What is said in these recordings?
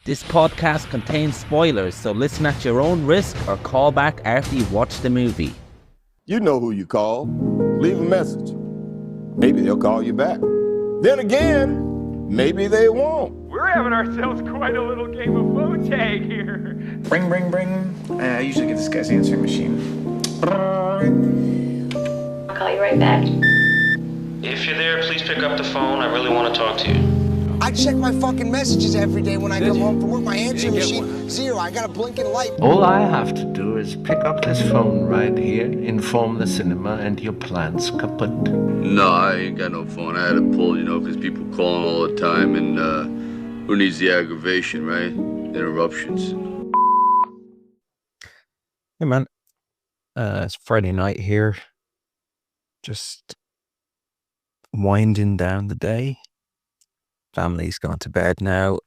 This podcast contains spoilers, so listen at your own risk or call back after you've watched the movie. You know who you call. Leave a message. Maybe they'll call you back. Then again, maybe they won't. We're having ourselves quite a little game of phone tag here. Ring, ring, ring. I usually get this guy's answering machine. I'll call you right back. If you're there, please pick up the phone. I really want to talk to you. I check my fucking messages every day when I come home from work. My answering machine, zero. I got a blinking light. All I have to do is pick up this phone right here, inform the cinema, and your plan's kaput. No, I ain't got no phone. I had to pull, because people calling all the time, and who needs the aggravation, right? Interruptions. Hey man, it's Friday night here. Just winding down the day. Family's gone to bed now,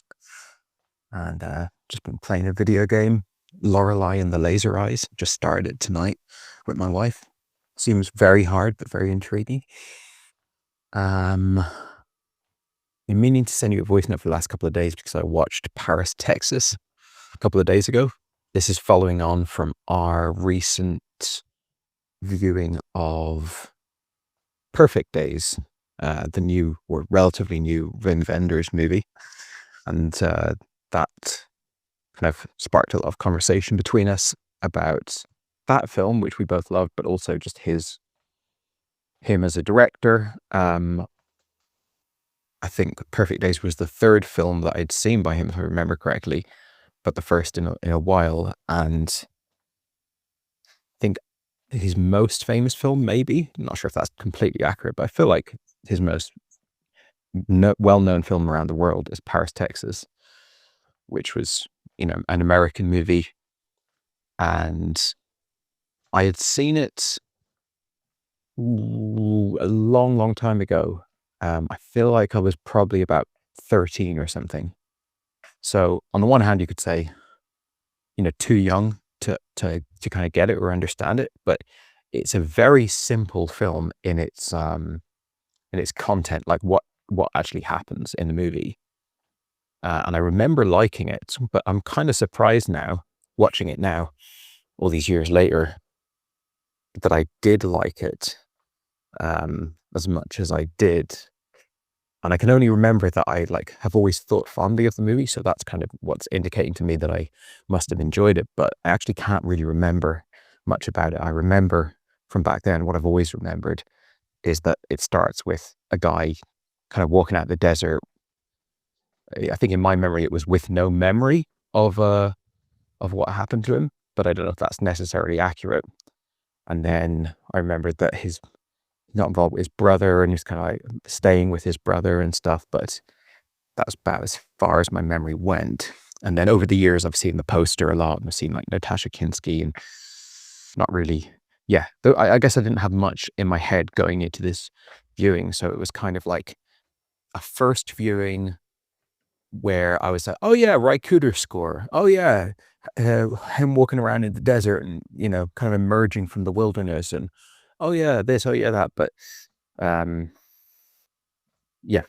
and just been playing a video game, Lorelei and the Laser Eyes. Just started it tonight with my wife. Seems very hard, but very intriguing. Been meaning to send you a voice note for the last couple of days because I watched Paris, Texas a couple of days ago. This is following on from our recent viewing of Perfect Days, the new or relatively new Wim Wenders movie. And that kind of sparked a lot of conversation between us about that film, which we both loved, but also just him as a director. I think Perfect Days was the third film that I'd seen by him, if I remember correctly, but the first in a while. And I think his most famous film, maybe, I'm not sure if that's completely accurate, but I feel like his most well-known film around the world is Paris, Texas, which was, an American movie. And I had seen it a long, long time ago. I feel like I was probably about 13 or something. So on the one hand, you could say, too young to kind of get it or understand it, but it's a very simple film in its content, like what actually happens in the movie. And I remember liking it, but I'm kind of surprised now, watching it now, all these years later, that I did like it as much as I did. And I can only remember that I have always thought fondly of the movie, so that's kind of what's indicating to me that I must have enjoyed it, but I actually can't really remember much about it. I remember from back then, what I've always remembered is that it starts with a guy kind of walking out the desert. I think in my memory, it was with no memory of what happened to him, but I don't know if that's necessarily accurate. And then I remembered that he's not involved with his brother and he's kind of like staying with his brother and stuff, but that was about as far as my memory went. And then over the years, I've seen the poster a lot, and I've seen Natasha Kinski, and not really, though I guess I didn't have much in my head going into this viewing, so it was kind of like a first viewing where I was like, oh yeah, Ry Cooder score. Oh yeah, him walking around in the desert and, kind of emerging from the wilderness, and oh yeah, this, oh yeah, that. But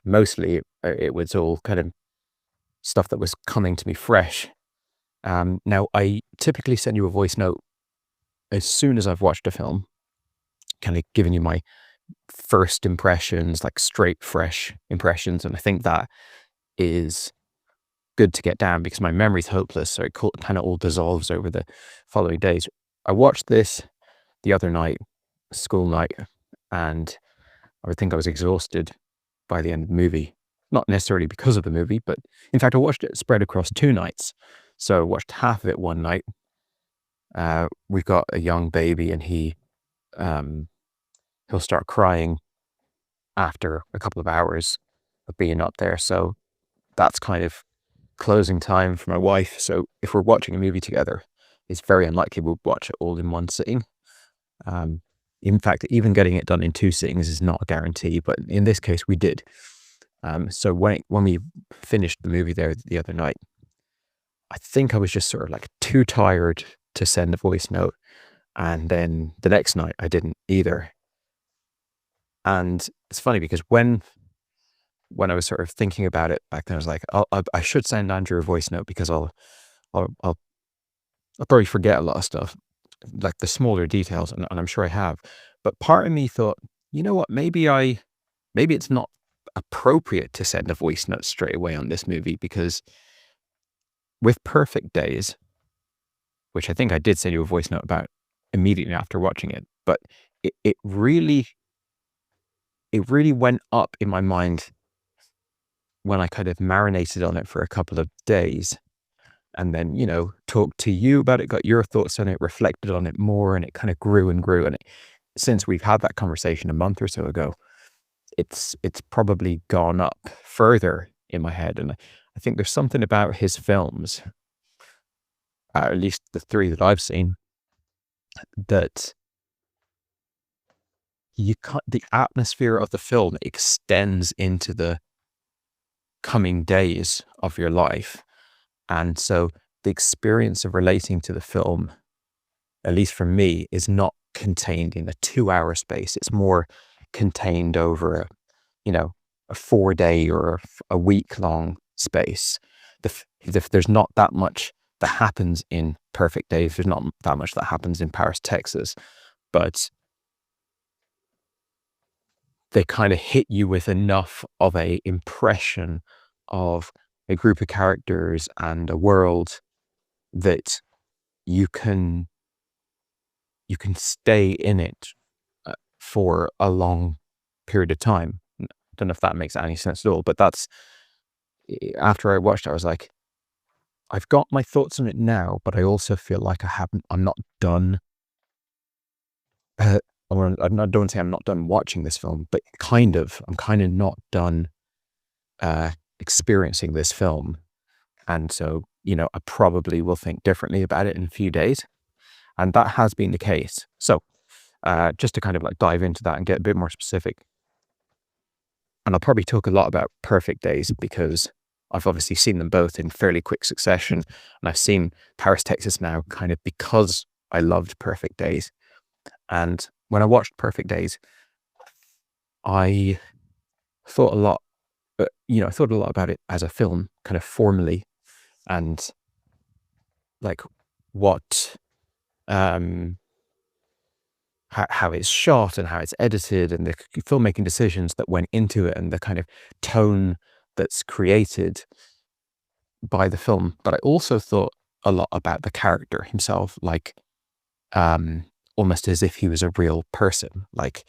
mostly it was all kind of stuff that was coming to me fresh. Now, I typically send you a voice note as soon as I've watched a film, kind of giving you my first impressions, like straight, fresh impressions. And I think that is good to get down because my memory's hopeless. So it kind of all dissolves over the following days. I watched this the other night, school night, and I would think I was exhausted by the end of the movie. Not necessarily because of the movie, but in fact, I watched it spread across 2 nights. So I watched half of it one night. We've got a young baby, and he'll start crying after a couple of hours of being up there. So that's kind of closing time for my wife. So if we're watching a movie together, it's very unlikely we'll watch it all in one sitting. In fact, even getting it done in 2 sittings is not a guarantee, but in this case, we did. So when we finished the movie there the other night, I think I was just sort of too tired to send a voice note. And then the next night, I didn't either. And it's funny because when when I was sort of thinking about it back then, I was like, I should send Andrew a voice note because I'll probably forget a lot of stuff, like the smaller details, and I'm sure I have. But part of me thought, you know what, maybe it's not appropriate to send a voice note straight away on this movie, because with Perfect Days, which I think I did send you a voice note about immediately after watching it, but it really went up in my mind when I kind of marinated on it for a couple of days, and then, you know, talked to you about it, got your thoughts on it, reflected on it more, and it kind of grew and grew. And since we've had that conversation a month or so ago, it's probably gone up further in my head. And I think there's something about his films, at least the 3 that I've seen, that the atmosphere of the film extends into the coming days of your life. And so the experience of relating to the film, at least for me, is not contained in a 2-hour space. It's more contained over a 4-day or a week-long space. There's not that much that happens in Perfect Days. There's not that much that happens in Paris, Texas, but they kind of hit you with enough of a impression of a group of characters and a world that you can stay in it for a long period of time. I don't know if that makes any sense at all, but that's, after I watched it, I was like, I've got my thoughts on it now, but I also feel like I'm not done. I don't say I'm not done watching this film, but I'm kind of not done experiencing this film. And so, you know, I probably will think differently about it in a few days. And that has been the case. So just to kind of like dive into that and get a bit more specific. And I'll probably talk a lot about Perfect Days because I've obviously seen them both in fairly quick succession. And I've seen Paris, Texas now kind of because I loved Perfect Days. And when I watched Perfect Days, I thought a lot, about it as a film, kind of formally, and like what, how it's shot and how it's edited and the filmmaking decisions that went into it and the kind of tone that's created by the film. But I also thought a lot about the character himself, like almost as if he was a real person. Like,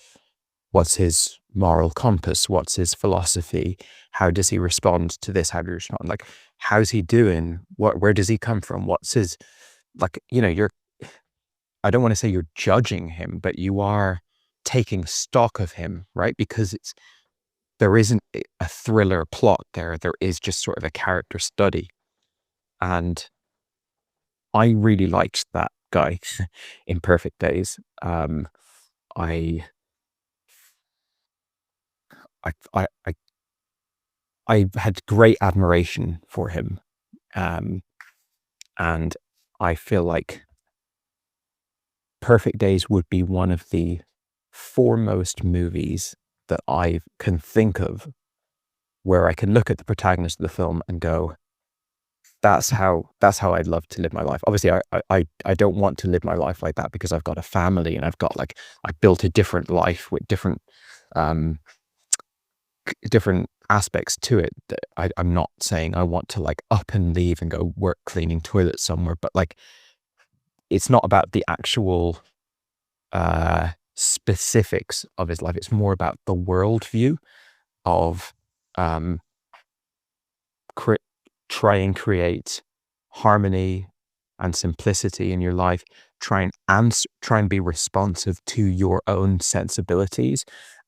what's his moral compass? What's his philosophy? How does he respond to this? How do you respond? Like, how's he doing? Where does he come from? What's his, like, you know, I don't want to say you're judging him, but you are taking stock of him, right? Because there isn't a thriller plot there. There is just sort of a character study. And I really liked that guy in Perfect Days. I had great admiration for him. And I feel like Perfect Days would be one of the foremost movies that I can think of where I can look at the protagonist of the film and go, that's how I'd love to live my life. Obviously, I don't want to live my life like that because I've got a family and I built a different life with different aspects to it. I'm not saying I want to like up and leave and go work cleaning toilets somewhere, but like, it's not about the actual specifics of his life. It's more about the worldview of try and create harmony and simplicity in your life. Try and be responsive to your own sensibilities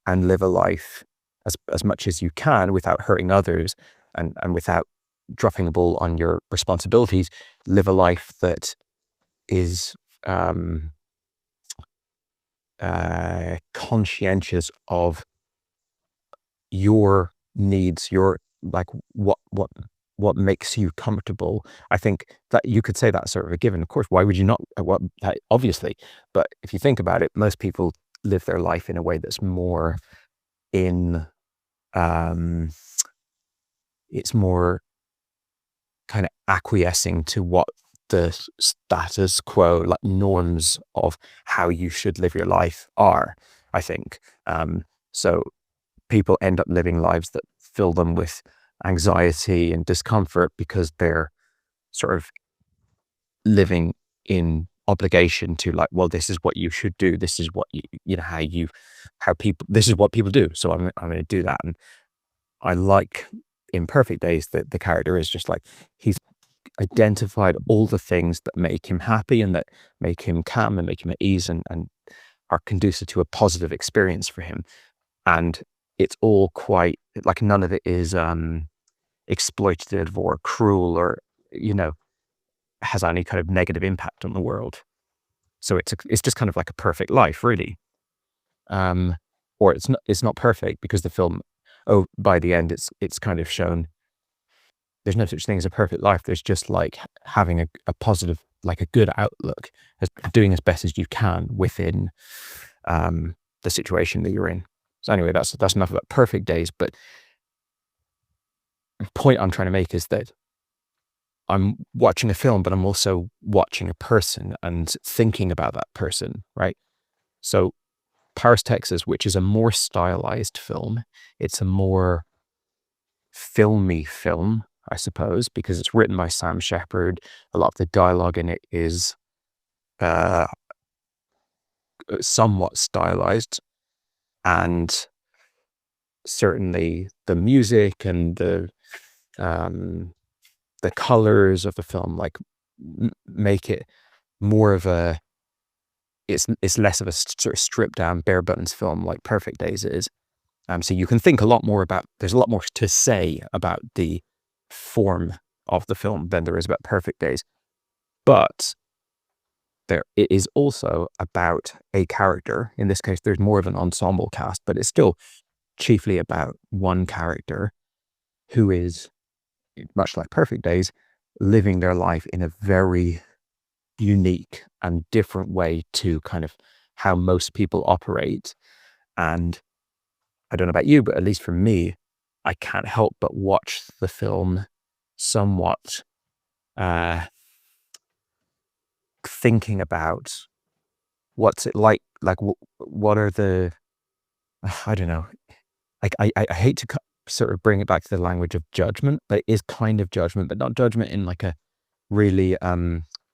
and live a life as much as you can without hurting others and without dropping the ball on your responsibilities. Live a life that is conscientious of your needs, your like what makes you comfortable. I think that you could say that's sort of a given. Of course, why would you not? Obviously, but if you think about it, most people live their life in a way that's more in it's more kind of acquiescing to what the status quo, like norms of how you should live your life are, I think. So people end up living lives that fill them with anxiety and discomfort because they're sort of living in obligation to, like, well, this is what you should do. This is what this is what people do. So I'm going to do that. And I like in Perfect Days that the character is just like, he's identified all the things that make him happy and that make him calm and make him at ease and are conducive to a positive experience for him. And it's all quite, like, none of it is exploitative or cruel or, has any kind of negative impact on the world. So it's just kind of like a perfect life, really. Or it's not perfect, because the film, by the end, it's kind of shown there's no such thing as a perfect life. There's just like having a positive, like a good outlook, doing as best as you can within the situation that you're in. So anyway, that's enough about Perfect Days. But the point I'm trying to make is that I'm watching a film, but I'm also watching a person and thinking about that person, right? So Paris, Texas, which is a more stylized film, it's a more filmy film, I suppose, because it's written by Sam Shepard. A lot of the dialogue in it is somewhat stylized, and certainly the music and the colors of the film, like, make it more of a, it's less of a sort of stripped down bare bones film like Perfect Days is. So you can think a lot more about, there's a lot more to say about the form of the film than there is about Perfect Days. But it is also about a character. In this case, there's more of an ensemble cast, but it's still chiefly about one character who is, much like Perfect Days, living their life in a very unique and different way to kind of how most people operate. And I don't know about you, but at least for me, I can't help but watch the film somewhat thinking about what's it like what are the, I don't know, like I hate to sort of bring it back to the language of judgment, but it is kind of judgment, but not judgment in like a really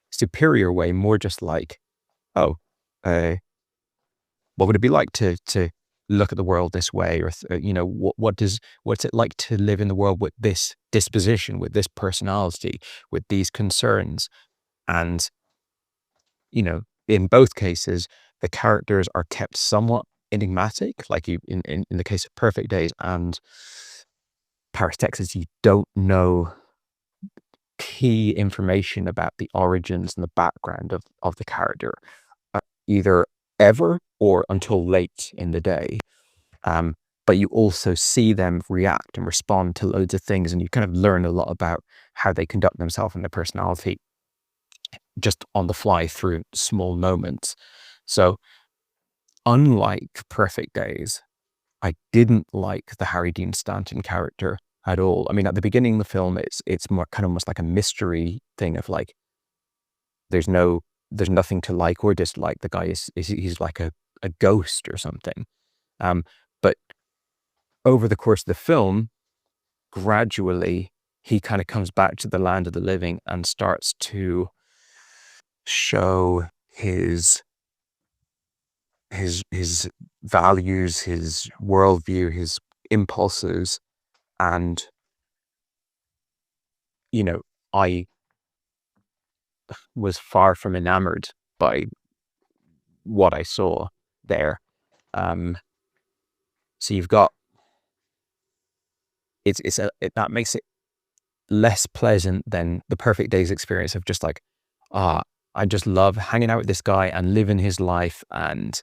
superior way, more just like, what would it be like to look at the world this way, or what's it like to live in the world with this disposition, with this personality, with these concerns. And in both cases the characters are kept somewhat enigmatic, like in the case of Perfect Days and Paris, Texas, you don't know key information about the origins and the background of the character, either ever or until late in the day. But you also see them react and respond to loads of things, and you kind of learn a lot about how they conduct themselves and their personality just on the fly through small moments. So unlike Perfect Days, I didn't like the Harry Dean Stanton character at all. I mean, at the beginning of the film, it's more kind of almost like a mystery thing of like, there's nothing to like or dislike. The guy he's like a ghost or something. But over the course of the film, gradually he kind of comes back to the land of the living and starts to show his values, his worldview, his impulses. And, I was far from enamored by what I saw there. So you've got, that makes it less pleasant than the Perfect Days experience of just like, I just love hanging out with this guy and living his life, and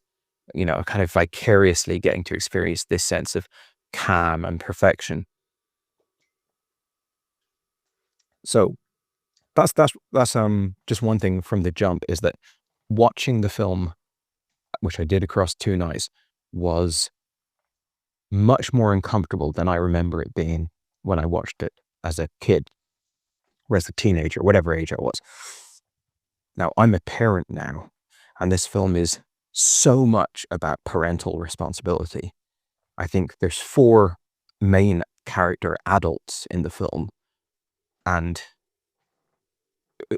kind of vicariously getting to experience this sense of calm and perfection. So that's just one thing from the jump, is that watching the film, which I did across 2 nights, was much more uncomfortable than I remember it being. when I watched it as a kid or as a teenager, whatever age I was. Now, I'm a parent now, and this film is so much about parental responsibility. I think there's 4 main character adults in the film, and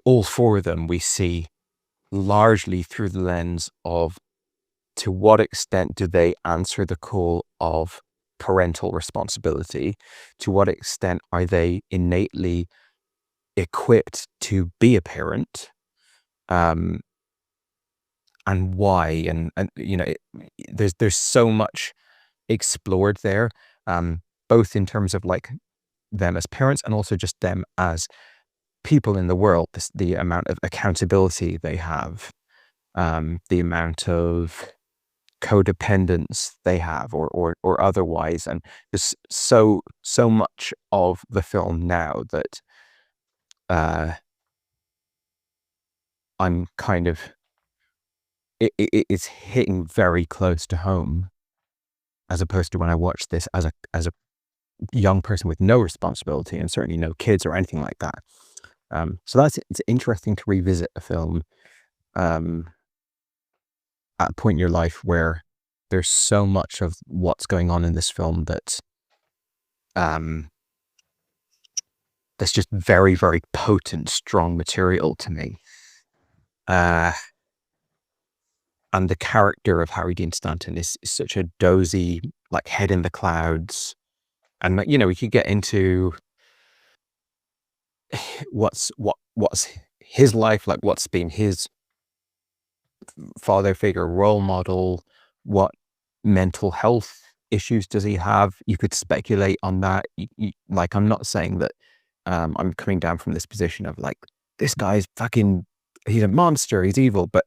all 4 of them we see largely through the lens of to what extent do they answer the call of parental responsibility? To what extent are they innately equipped to be a parent? And why? And you know, there's so much explored there, both in terms of like them as parents and also just them as people in the world. The amount of accountability they have, the amount of codependence they have, or otherwise, and there's so much of the film now that I'm kind of it's hitting very close to home, as opposed to when I watched this as a young person with no responsibility and certainly no kids or anything like that. So it's interesting to revisit a film at a point in your life where there's so much of what's going on in this film that that's just very, very potent, strong material to me. And the character of Harry Dean Stanton is such a dozy, like, head in the clouds. And, you know, we could get into what's his life like, what's been his father figure, role model, what mental health issues does he have? You could speculate on that. Like, I'm not saying that I'm coming down from this position of like, this guy's fucking, he's a monster, he's evil, but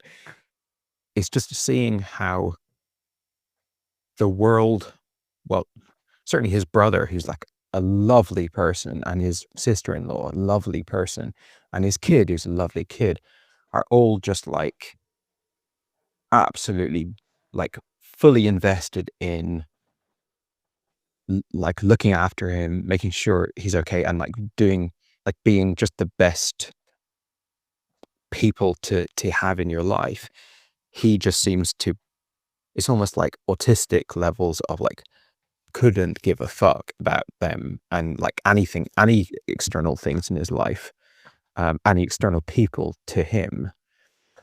it's just seeing how the world, well, certainly his brother, who's like a lovely person, and his sister-in-law, a lovely person, and his kid, who's a lovely kid, are all just like absolutely like fully invested in like looking after him, making sure he's okay, and like doing, like being just the best people to have in your life. He just seems to, it's almost like autistic levels of like, couldn't give a fuck about them and like anything, any external things in his life, any external people to him,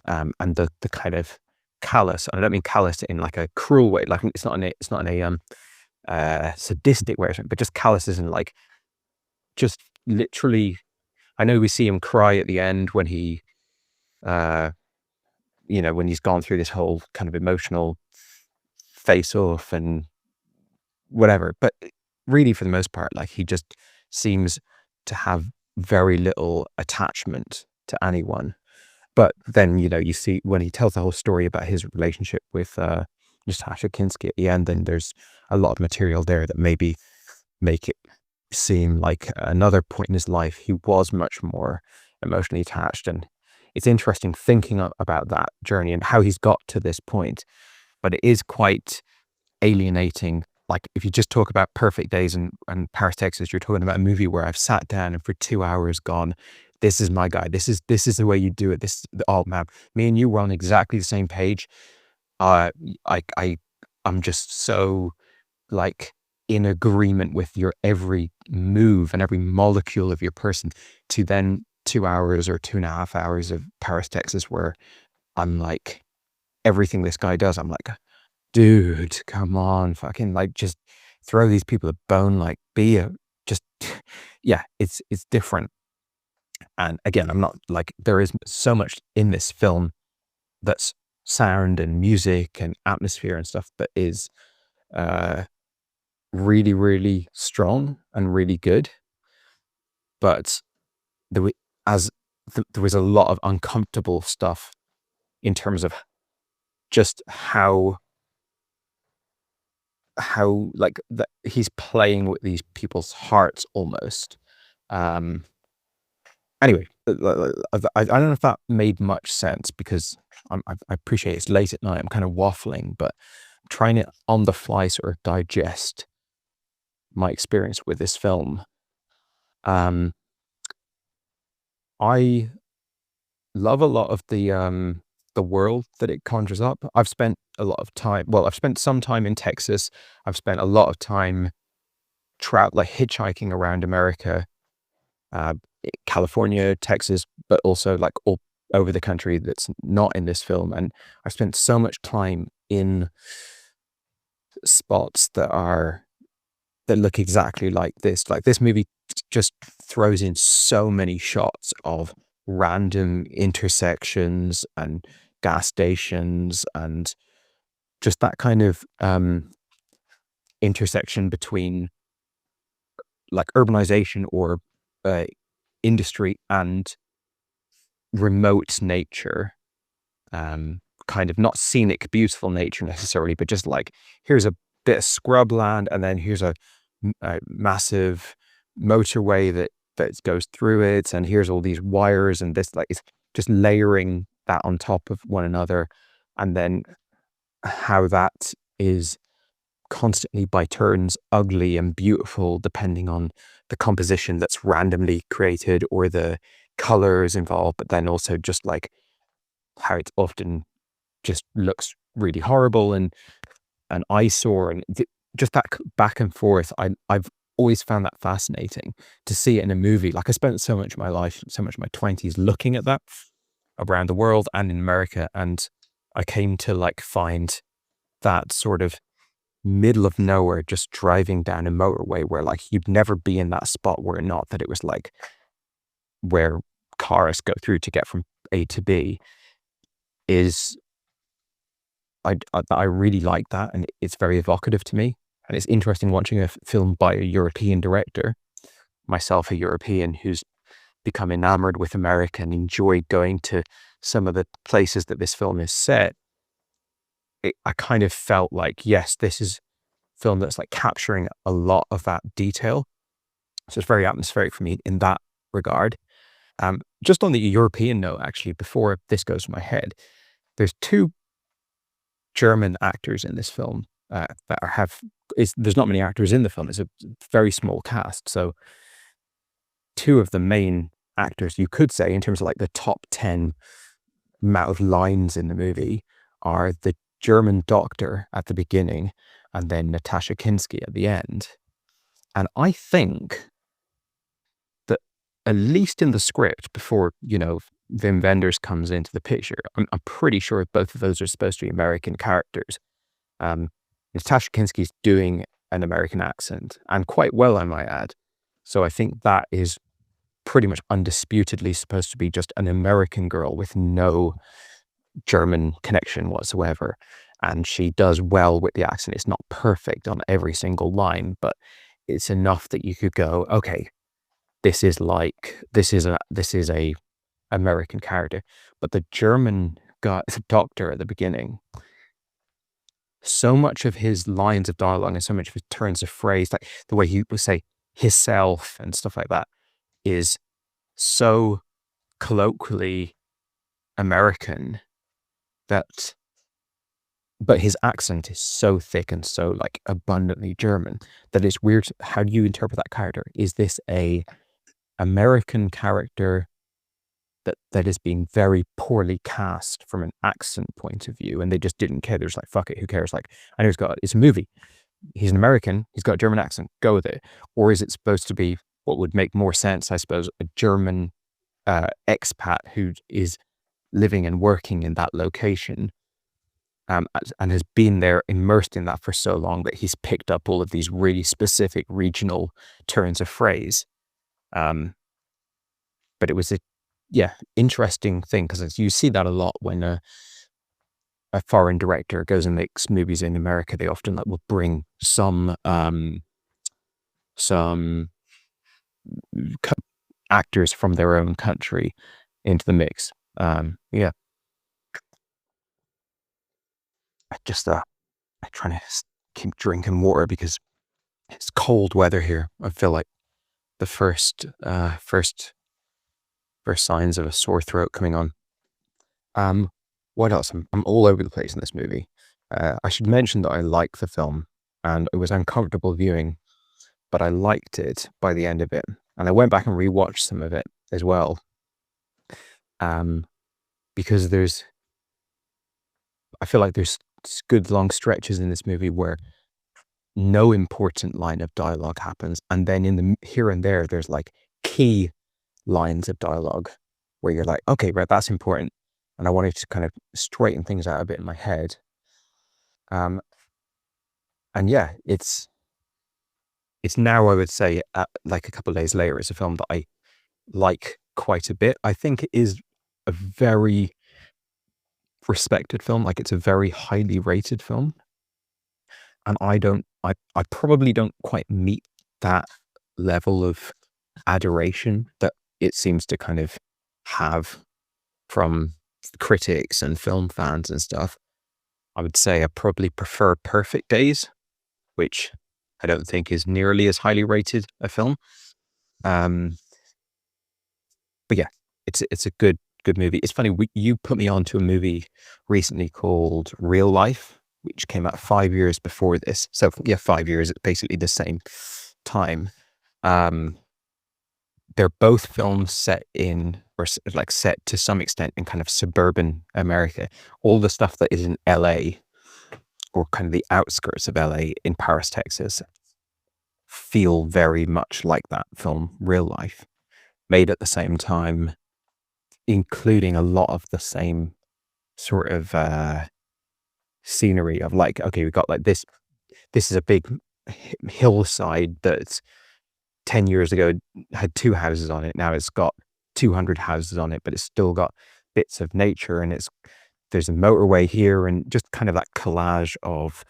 and the kind of callous, and I don't mean callous in like a cruel way, like it's not in a sadistic way or something, but just callous as in like, just literally, I know we see him cry at the end when he, you know, when he's gone through this whole kind of emotional face off and whatever, but really for the most part, like he just seems to have very little attachment to anyone. But then, you know, you see when he tells the whole story about his relationship with Natasha Kinski at the end, then there's a lot of material there that maybe make it seem like another point in his life he was much more emotionally attached. And it's interesting thinking about that journey and how he's got to this point, but it is quite alienating. Like if you just talk about Perfect Days and Paris, Texas, you're talking about a movie where I've sat down and for 2 hours gone, this is my guy. This is the way you do it. Oh man, me and you were on exactly the same page. I'm just so like in agreement with your every move and every molecule of your person, to then 2 hours or 2.5 hours of Paris, Texas, where I'm like, everything this guy does, I'm like, dude, come on, fucking like just throw these people a bone, like yeah, it's different. And again, I'm not like, there is so much in this film that's sound and music and atmosphere and stuff that is really, really strong and really good. But there was a lot of uncomfortable stuff in terms of just how like that he's playing with these people's hearts almost. Anyway, I don't know if that made much sense, because I appreciate it's late at night, I'm kind of waffling, but I'm trying to on the fly sort of digest my experience with this film. I love a lot of the world that it conjures up. I've spent a lot of time. Well, I've spent some time in Texas. I've spent a lot of time like hitchhiking around America, California, Texas, but also like all over the country that's not in this film. And I've spent so much time in spots that look exactly like this. Like this movie just throws in so many shots of random intersections and gas stations and just that kind of intersection between like urbanization or industry and remote nature, kind of not scenic, beautiful nature necessarily, but just like here's a bit of scrubland and then here's a massive motorway that goes through it, and here's all these wires, and this, like, it's just layering that on top of one another, and then how that is constantly by turns ugly and beautiful depending on the composition that's randomly created or the colors involved, but then also just like how it often just looks really horrible and an eyesore, and just that back and forth. I've always found that fascinating to see it in a movie. Like, I spent so much of my life, so much of my 20s looking at that around the world and in America, and I came to like find that sort of middle of nowhere, just driving down a motorway where like you'd never be in that spot were it not that it was like where cars go through to get from A to B. Is I really like that, and it's very evocative to me. And it's interesting watching a film by a European director, myself a European who's become enamored with America and enjoyed going to some of the places that this film is set. I kind of felt like, yes, this is a film that's like capturing a lot of that detail. So it's very atmospheric for me in that regard. Just on the European note, actually, before this goes to my head, there's two German actors in this film there's not many actors in the film. It's a very small cast. So two of the main actors, you could say, in terms of like the top 10 amount of lines in the movie, are the German doctor at the beginning and then Natasha Kinski at the end. And I think that at least in the script, before, Wim Wenders comes into the picture, I'm pretty sure both of those are supposed to be American characters. Natasha Kinski's doing an American accent, and quite well, I might add. So I think that is pretty much undisputedly supposed to be just an American girl with no German connection whatsoever. And she does well with the accent. It's not perfect on every single line, but it's enough that you could go, okay, this is a American character. But the German guy, the doctor at the beginning, so much of his lines of dialogue and so much of his turns of phrase, like the way he would say himself and stuff like that, is so colloquially American but his accent is so thick and so like abundantly German that it's weird. How do you interpret that character? Is this a American character that is being very poorly cast from an accent point of view, and they just didn't care? They're just like, fuck it, who cares? Like, I know it's a movie. He's an American. He's got a German accent. Go with it. Or is it supposed to be what would make more sense, I suppose, a German expat who is living and working in that location, and has been there immersed in that for so long that he's picked up all of these really specific regional turns of phrase. But it was interesting thing, because you see that a lot when a foreign director goes and makes movies in America. They often will bring some actors from their own country into the mix. I'm trying to keep drinking water because it's cold weather here. I feel like the first signs of a sore throat coming on. What else? I'm all over the place in this movie. I should mention that I like the film, and it was uncomfortable viewing, but I liked it by the end of it. And I went back and rewatched some of it as well. Because I feel like there's good long stretches in this movie where no important line of dialogue happens. And then in the here and there's like key lines of dialogue where you're like, okay, right, that's important. And I wanted to kind of straighten things out a bit in my head. And yeah, it's now, I would say, like a couple of days later, it's a film that I like quite a bit. I think it is a very respected film. Like, it's a very highly rated film. And I probably don't quite meet that level of adoration that it seems to kind of have from critics and film fans and stuff. I would say I probably prefer Perfect Days, which I don't think is nearly as highly rated a film. But yeah, it's a good movie. It's funny, you put me on to a movie recently called Real Life, which came out 5 years before this. So yeah, 5 years, it's basically the same time. They're both films set in, or like set to some extent in kind of suburban America. All the stuff that is in LA, or kind of the outskirts of LA in Paris, Texas, feel very much like that film, Real Life, made at the same time, including a lot of the same sort of scenery of like, okay, we've got like this is a big hillside that's 10 years ago had 2 houses on it. Now it's got 200 houses on it, but it's still got bits of nature, and there's a motorway here, and just kind of that collage of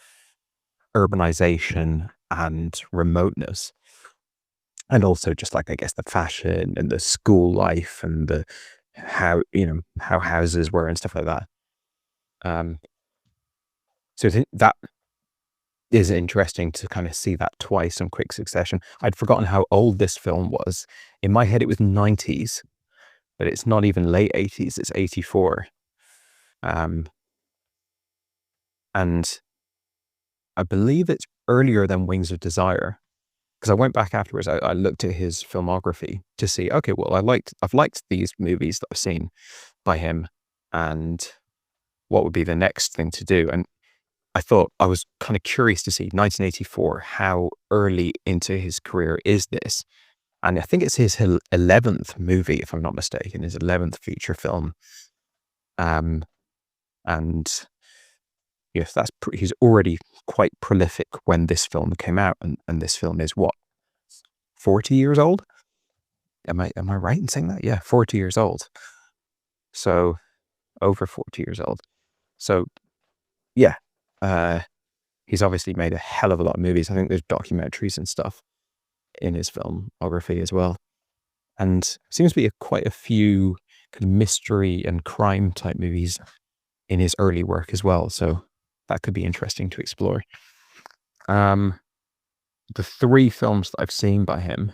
urbanization and remoteness. And also just like, I guess, the fashion and the school life and how houses were and stuff like that. So I think that is interesting to kind of see that twice in quick succession. I'd forgotten how old this film was. In my head, it was 90s, but it's not even late 80s. It's 84. And I believe it's earlier than Wings of Desire, because I went back afterwards. I looked at his filmography to see, okay, well, I've liked these movies that I've seen by him, and what would be the next thing to do? And I thought, I was kind of curious to see 1984, how early into his career is this? And I think it's his 11th movie, if I'm not mistaken, his 11th feature film. And yes, he's already quite prolific when this film came out, and this film is what, 40 years old? Am I right in saying that? Yeah, 40 years old. So over 40 years old. So yeah, he's obviously made a hell of a lot of movies. I think there's documentaries and stuff in his filmography as well. And seems to be quite a few kind of mystery and crime type movies in his early work as well. So that could be interesting to explore. The 3 films that I've seen by him,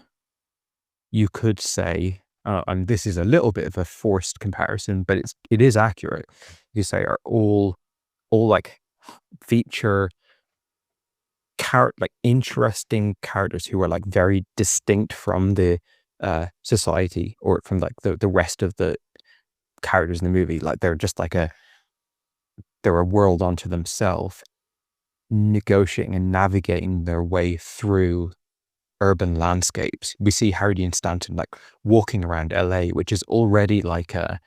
you could say, and this is a little bit of a forced comparison, but it is accurate. You say are all like feature like interesting characters who are like very distinct from the society, or from like the rest of the characters in the movie. Like they're just like they're a world unto themselves, negotiating and navigating their way through urban landscapes. We see Harry Dean Stanton like walking around LA, which is already like a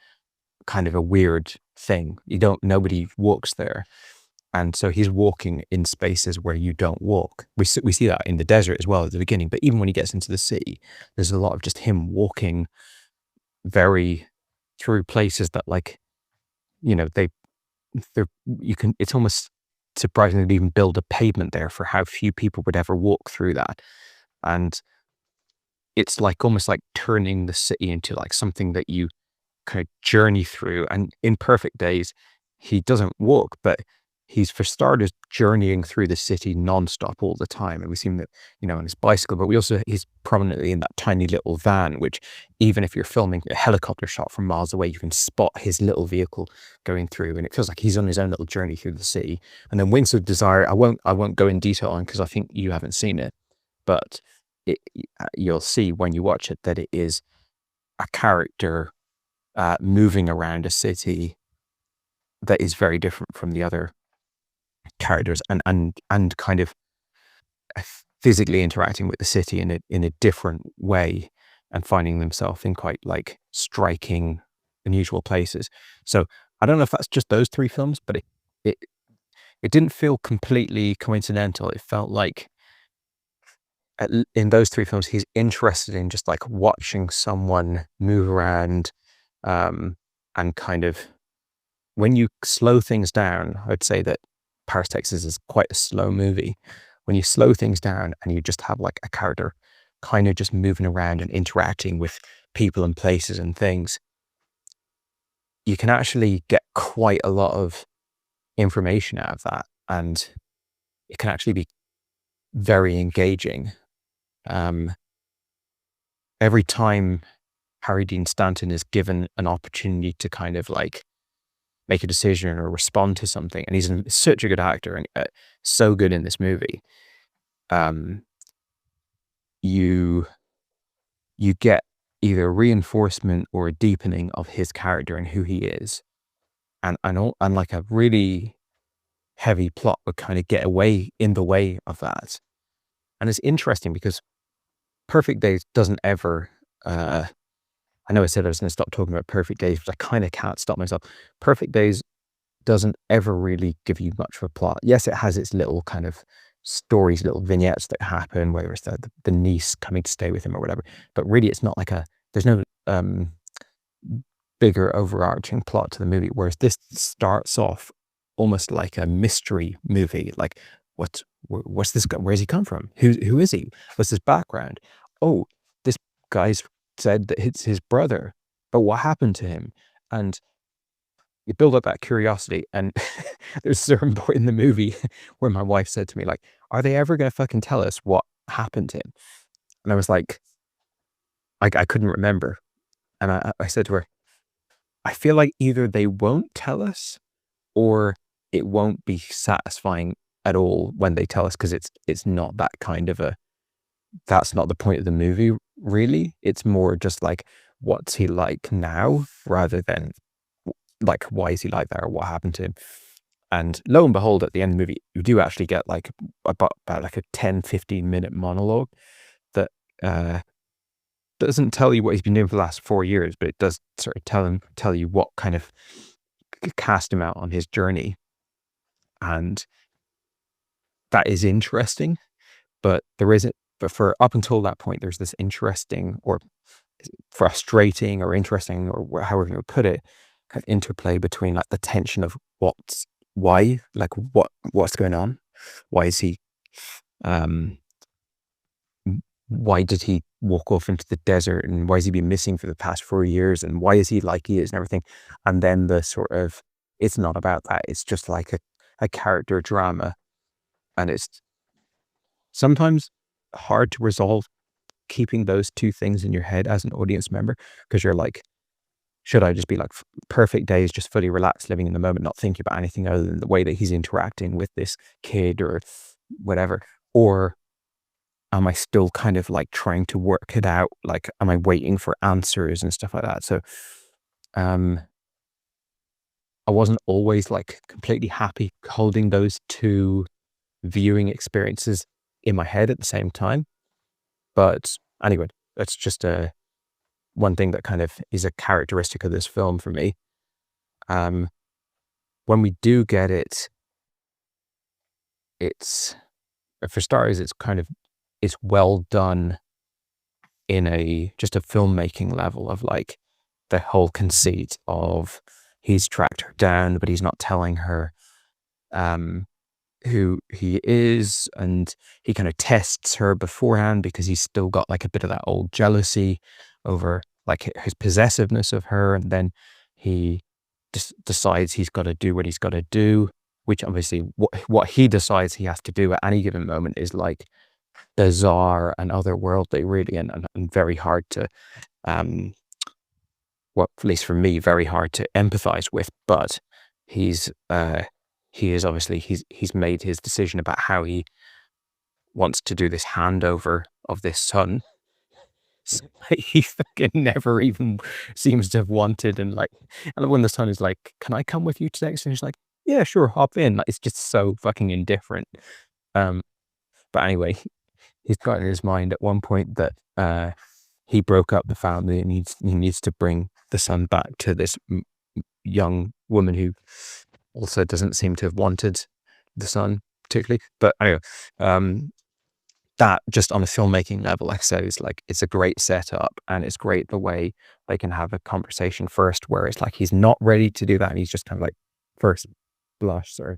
kind of a weird thing. Nobody walks there. And so he's walking in spaces where you don't walk. We see that in the desert as well at the beginning, but even when he gets into the city, there's a lot of just him walking through places that, like, it's almost surprising to even build a pavement there for how few people would ever walk through that. And it's like almost like turning the city into like something that you kind of journey through. And in Perfect Days, he doesn't walk, but he's, for starters, journeying through the city nonstop all the time. And we see him, on his bicycle, but he's prominently in that tiny little van, which even if you're filming a helicopter shot from miles away, you can spot his little vehicle going through, and it feels like he's on his own little journey through the city. And then Wings of Desire, I won't go in detail on, because I think you haven't seen it, but you'll see when you watch it that it is a character moving around a city that is very different from the other characters, and kind of physically interacting with the city in a different way, and finding themselves in quite like striking, unusual places. So I don't know if that's just those three films, but it didn't feel completely coincidental. It felt like in those three films, he's interested in just like watching someone move around, and kind of, when you slow things down, I'd say that Paris, Texas is quite a slow movie. When you slow things down and you just have like a character kind of just moving around and interacting with people and places and things, you can actually get quite a lot of information out of that, and it can actually be very engaging. Every time Harry Dean Stanton is given an opportunity to kind of like make a decision or respond to something, and he's such a good actor and so good in this movie, you get either reinforcement or a deepening of his character and who he is, and like a really heavy plot would kind of get in the way of that. And it's interesting because Perfect Days doesn't ever, I know I said I was going to stop talking about Perfect Days, but I kind of can't stop myself. Perfect Days doesn't ever really give you much of a plot. Yes, it has its little kind of stories, little vignettes that happen, whether it's the niece coming to stay with him or whatever, but really it's not like there's no bigger overarching plot to the movie, whereas this starts off almost like a mystery movie. Like, what's this guy? Where's he come from? Who is he? What's his background? Oh, this guy's said that it's his brother, but what happened to him? And you build up that curiosity, and there's a certain point in the movie where my wife said to me, like, are they ever going to fucking tell us what happened to him? And I was like, I couldn't remember. And I said to her, I feel like either they won't tell us or it won't be satisfying at all when they tell us, because it's not that kind of that's not the point of the movie, really. It's more just like, what's he like now, rather than like, why is he like that or what happened to him? And lo and behold, at the end of the movie, you do actually get like about like a 10-15 minute monologue that doesn't tell you what he's been doing for the last 4 years, but it does sort of tell you what kind of cast him out on his journey. And that is interesting, but for up until that point, there's this interesting or frustrating or interesting, or however you would put it, kind of interplay between like the tension of what's going on? Why is he, why did he walk off into the desert, and why has he been missing for the past 4 years, and why is he like he is and everything? And then the sort of, it's not about that. It's just like a character drama. And it's sometimes hard to resolve keeping those two things in your head as an audience member, because you're like, should I just be like, Perfect Days, just fully relaxed, living in the moment, not thinking about anything other than the way that he's interacting with this kid or whatever? Or am I still kind of like trying to work it out? Like, am I waiting for answers and stuff like that? So I wasn't always like completely happy holding those two viewing experiences in my head at the same time. But anyway, that's just one thing that kind of is a characteristic of this film for me. When we do get it, for starters, it's well done in just a filmmaking level of like the whole conceit of he's tracked her down, but he's not telling her who he is, and he kind of tests her beforehand because he's still got like a bit of that old jealousy over like his possessiveness of her, and then he decides he's got to do what he's got to do, which obviously what he decides he has to do at any given moment is like bizarre and otherworldly, really, and very hard to well, at least for me, very hard to empathize with. But he is obviously he's made his decision about how he wants to do this handover of this son. So he fucking never even seems to have wanted, and when the son is like, "Can I come with you today?" So he's like, "Yeah, sure, hop in." Like, it's just so fucking indifferent. But anyway, he's got in his mind at one point that he broke up the family and he needs to bring the son back to this young woman who also doesn't seem to have wanted the son particularly. But anyway, that just on a filmmaking level, like I said, is like, it's a great setup, and it's great the way they can have a conversation first where it's like he's not ready to do that, and he's just kind of like first blush or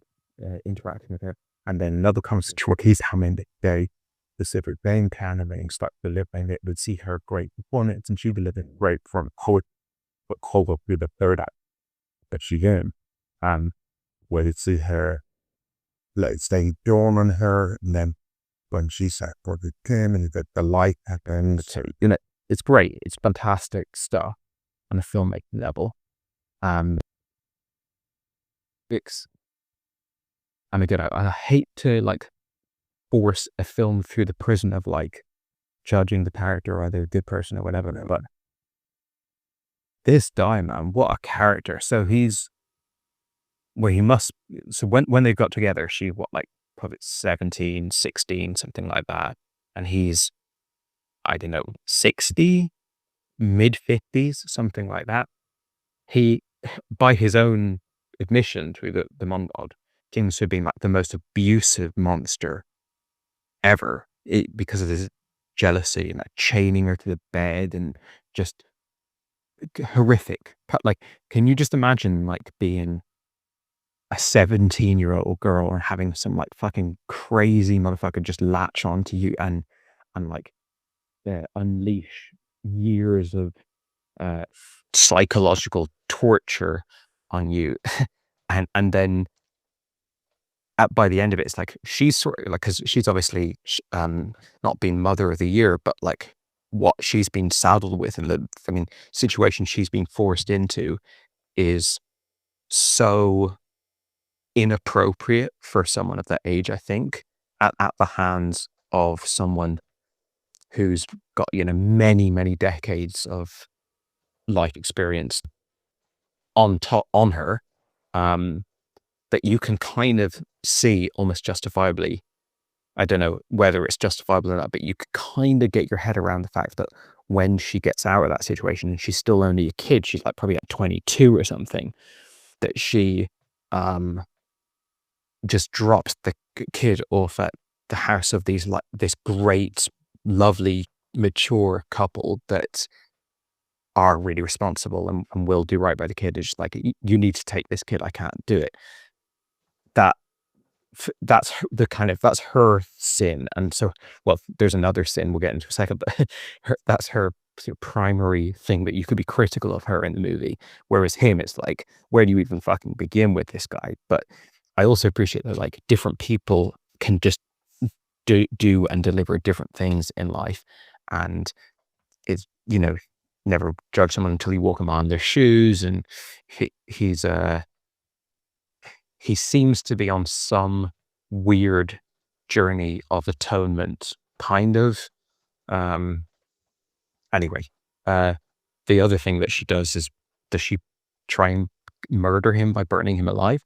interacting with her, and then another conversation where he's having the Pacific Bank canneling, start delivering it, would see her great performance, and she delivered great from poet, but cover with the third act that she in, where you see her like staying dawn on her, and then when she sat for the game and the light happens. So, it's great. It's fantastic stuff on a filmmaking level. It's, and again, I hate to like force a film through the prison of like judging the character or they're a good person or whatever, but this guy, man, what a character. So when they got together, she probably 17, 16, something like that. And he's, I don't know, 60, mid 50s, something like that. He, by his own admission through the monologue, seems to have been like the most abusive monster ever, because of his jealousy and like chaining her to the bed and just horrific. Like, can you just imagine like being a 17-year-old girl and having some like fucking crazy motherfucker just latch onto you and like unleash years of psychological torture on you, and then by the end of it, it's like she's sort of like, because she's obviously not been Mother of the Year, but like what she's been saddled with and the situation she's been forced into is so inappropriate for someone of that age, I think, at the hands of someone who's got, many, many decades of life experience on her, that you can kind of see almost justifiably. I don't know whether it's justifiable or not, but you could kind of get your head around the fact that when she gets out of that situation, and she's still only a kid, she's like probably at 22 or something, that she just drops the kid off at the house of this great, lovely, mature couple that are really responsible and will do right by the kid. It's just like, you need to take this kid, I can't do it. That's her sin. And so, well, there's another sin we'll get into in a second, but that's her primary thing that you could be critical of her in the movie. Whereas him, it's like, where do you even fucking begin with this guy? But I also appreciate that like different people can just do and deliver different things in life, and it's, never judge someone until you walk them on their shoes. And he seems to be on some weird journey of atonement, kind of. Anyway, the other thing that she does she try and murder him by burning him alive.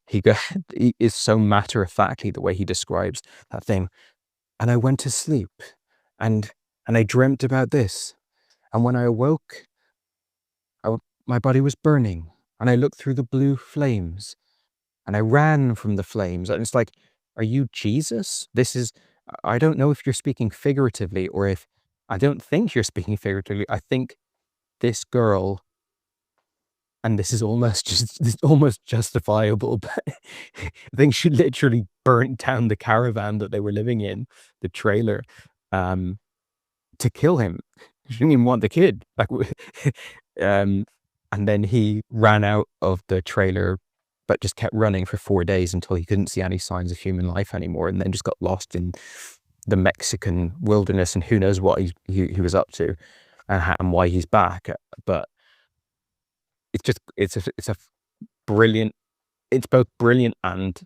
He is so matter-of-factly the way he describes that thing. And I went to sleep, and I dreamt about this. And when I awoke, my body was burning, and I looked through the blue flames, and I ran from the flames. And it's like, are you Jesus? I don't know if you're speaking figuratively or if, I don't think you're speaking figuratively. I think this girl, and this is almost justifiable, but I think she literally burnt down the caravan that they were living in, the trailer, to kill him. She didn't even want the kid. And then he ran out of the trailer, but just kept running for 4 days until he couldn't see any signs of human life anymore, and then just got lost in the Mexican wilderness, and who knows what he was up to and why he's back. But it's a brilliant, it's both brilliant and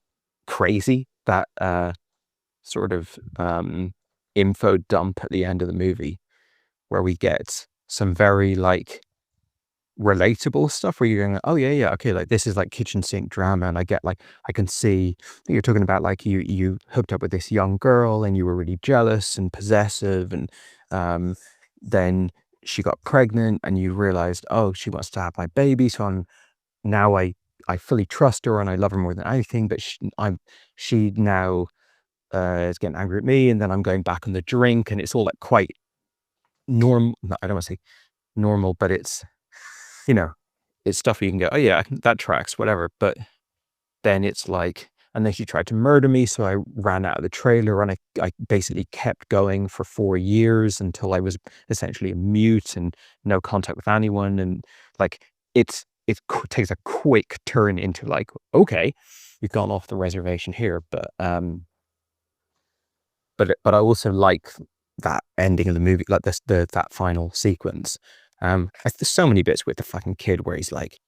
crazy, that sort of info dump at the end of the movie where we get some very like relatable stuff where you're going, oh yeah, okay, like this is like kitchen sink drama, and I get like, I can see that you're talking about like you hooked up with this young girl and you were really jealous and possessive, and then she got pregnant and you realized, oh, she wants to have my baby, so I fully trust her and I love her more than anything, but she now is getting angry at me, and then I'm going back on the drink, and it's all like quite normal. I don't want to say normal, but it's, you know, it's stuff where you can go, oh yeah, that tracks, whatever. But then it's like, and then she tried to murder me, so I ran out of the trailer, and I basically kept going for 4 years until I was essentially mute and no contact with anyone. And like, it takes a quick turn into like, okay, you've gone off the reservation here. But I also like that ending of the movie, like that final sequence. There's so many bits with the fucking kid where he's like,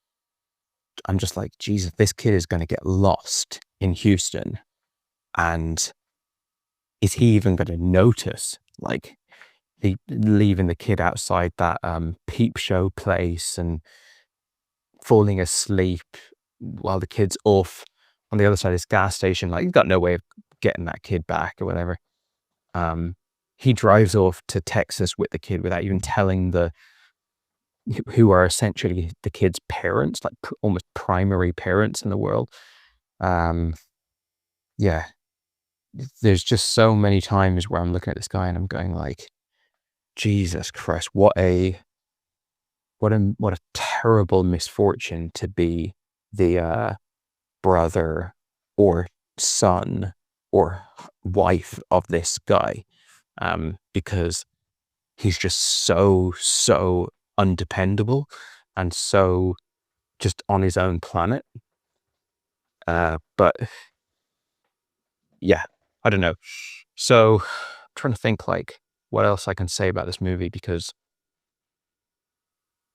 I'm just like, Jesus, this kid is going to get lost in Houston, and is he even going to notice? Like, leaving the kid outside that peep show place and falling asleep while the kid's off on the other side of this gas station. Like, he's got no way of getting that kid back or whatever. He drives off to Texas with the kid without even telling who are essentially the kid's parents, like almost primary parents in the world. Yeah, there's just so many times where I'm looking at this guy and I'm going like, Jesus Christ, what a terrible misfortune to be the brother or son or wife of this guy, because he's just so undependable and so just on his own planet. But yeah, I don't know. So I'm trying to think like what else I can say about this movie, because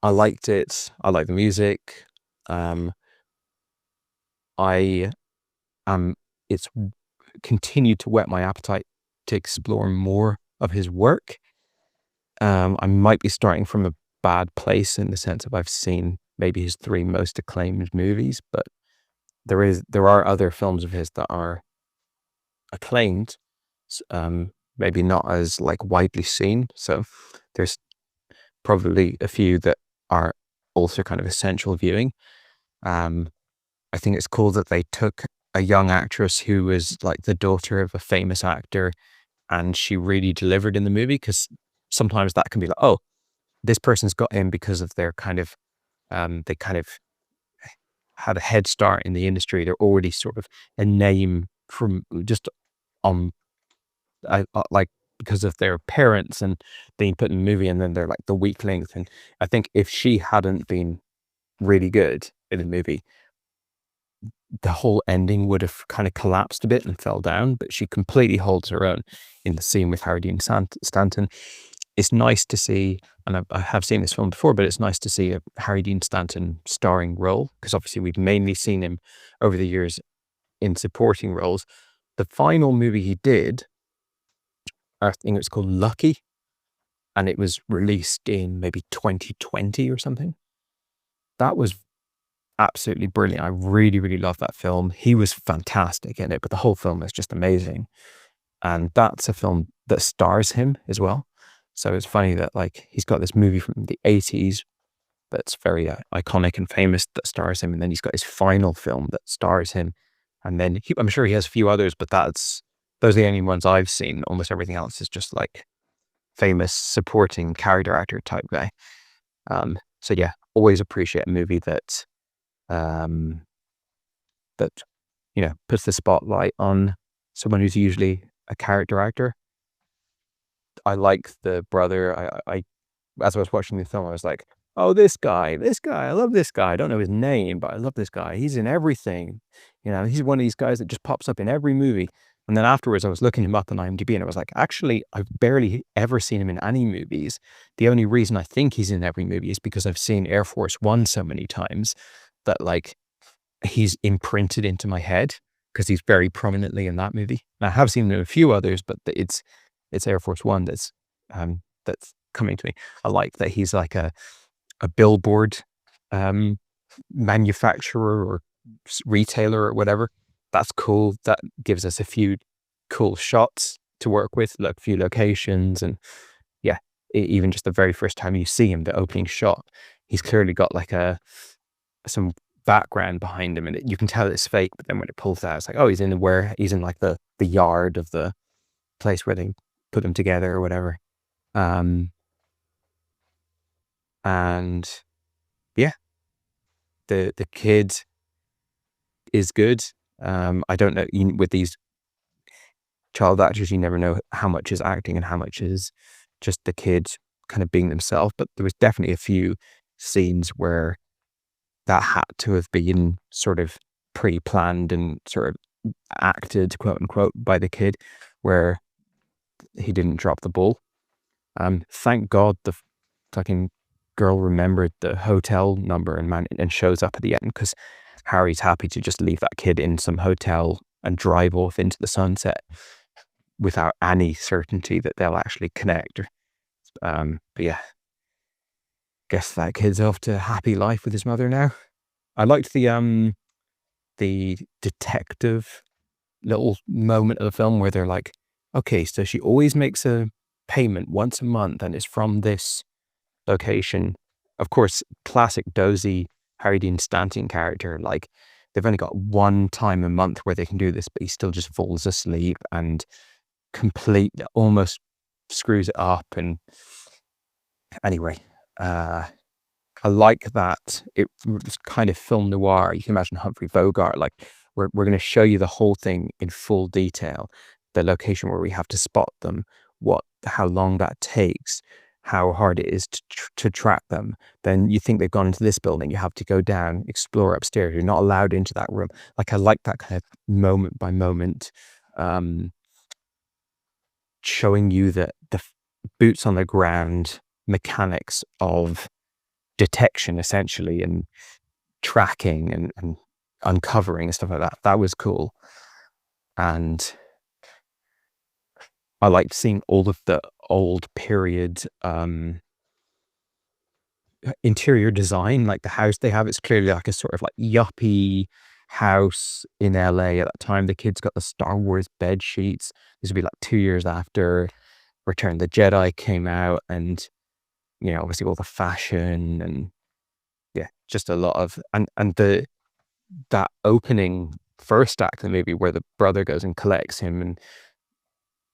I liked it. I like the music. It's continued to whet my appetite to explore more of his work. I might be starting from a bad place in the sense of I've seen maybe his 3 most acclaimed movies, but there are other films of his that are acclaimed, maybe not as like widely seen. So there's probably a few that are also kind of essential viewing. I think it's cool that they took a young actress who was like the daughter of a famous actor, and she really delivered in the movie, because sometimes that can be like, oh, this person's got in because of their kind of, they kind of had a head start in the industry. They're already sort of a name from just like because of their parents and being put in the movie, and then they're like the weaklings. And I think if she hadn't been really good in the movie, the whole ending would have kind of collapsed a bit and fell down, but she completely holds her own in the scene with Harry Dean Stanton. It's nice to see, and I have seen this film before, but it's nice to see a Harry Dean Stanton starring role, because obviously we've mainly seen him over the years in supporting roles. The final movie he did, I think it was called Lucky, and it was released in maybe 2020 or something. That was absolutely brilliant. I really, really loved that film. He was fantastic in it, but the whole film is just amazing. And that's a film that stars him as well. So it's funny that like he's got this movie from the 80s that's very iconic and famous that stars him, and then he's got his final film that stars him, and then I'm sure he has a few others, but those are the only ones I've seen. Almost everything else is just like famous supporting character actor type guy. So yeah, always appreciate a movie that puts the spotlight on someone who's usually a character actor. I like the brother. I as I was watching the film, I was like, oh, this guy, I love this guy. I don't know his name, but I love this guy. He's in everything. He's one of these guys that just pops up in every movie. And then afterwards, I was looking him up on IMDb, and I was like, actually, I've barely ever seen him in any movies. The only reason I think he's in every movie is because I've seen Air Force One so many times that like he's imprinted into my head, because he's very prominently in that movie. And I have seen him in a few others, but it's Air Force One that's coming to me. I like that he's like a billboard manufacturer or retailer or whatever. That's cool. That gives us a few cool shots to work with, like a few locations, and yeah, even just the very first time you see him, the opening shot, he's clearly got like some background behind him, and you can tell it's fake. But then when it pulls out, it's like, oh, he's in like the yard of the place where they put them together or whatever. And yeah, the kid is good. I don't know, with these child actors, you never know how much is acting and how much is just the kid kind of being themselves. But there was definitely a few scenes where that had to have been sort of pre-planned and sort of acted, quote unquote, by the kid, where he didn't drop the ball. Thank God the fucking girl remembered the hotel number and shows up at the end, because Harry's happy to just leave that kid in some hotel and drive off into the sunset without any certainty that they'll actually connect. But yeah, guess that kid's off to a happy life with his mother now. I liked the detective little moment of the film where they're like, okay, so she always makes a payment once a month and it's from this location. Of course, classic dozy Harry Dean Stanton character, like they've only got one time a month where they can do this, but he still just falls asleep and almost screws it up. And anyway, I like that it was kind of film noir. You can imagine Humphrey Bogart, like we're going to show you the whole thing in full detail, the location where we have to spot them, how long that takes, how hard it is to track them. Then you think they've gone into this building, you have to go down, explore upstairs, you're not allowed into that room. Like I like that kind of moment by moment, showing you the boots on the ground mechanics of detection, essentially, and tracking and uncovering and stuff like that. That was cool. And I liked seeing all of the old period interior design, like the house they have. It's clearly like a sort of like yuppie house in LA at that time. The kids got the Star Wars bed sheets. This would be like 2 years after Return of the Jedi came out, and you know, obviously all the fashion and yeah, just a lot of and that opening first act of the movie where the brother goes and collects him and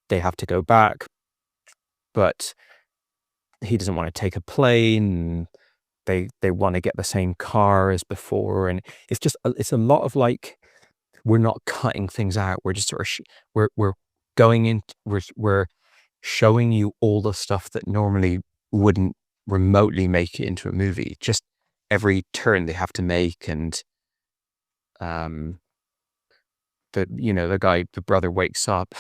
they have to go back, but he doesn't want to take a plane. They want to get the same car as before, and it's a lot of like, we're not cutting things out. We're just sort of we're going in. We're showing you all the stuff that normally wouldn't remotely make it into a movie. Just every turn they have to make, and the brother wakes up.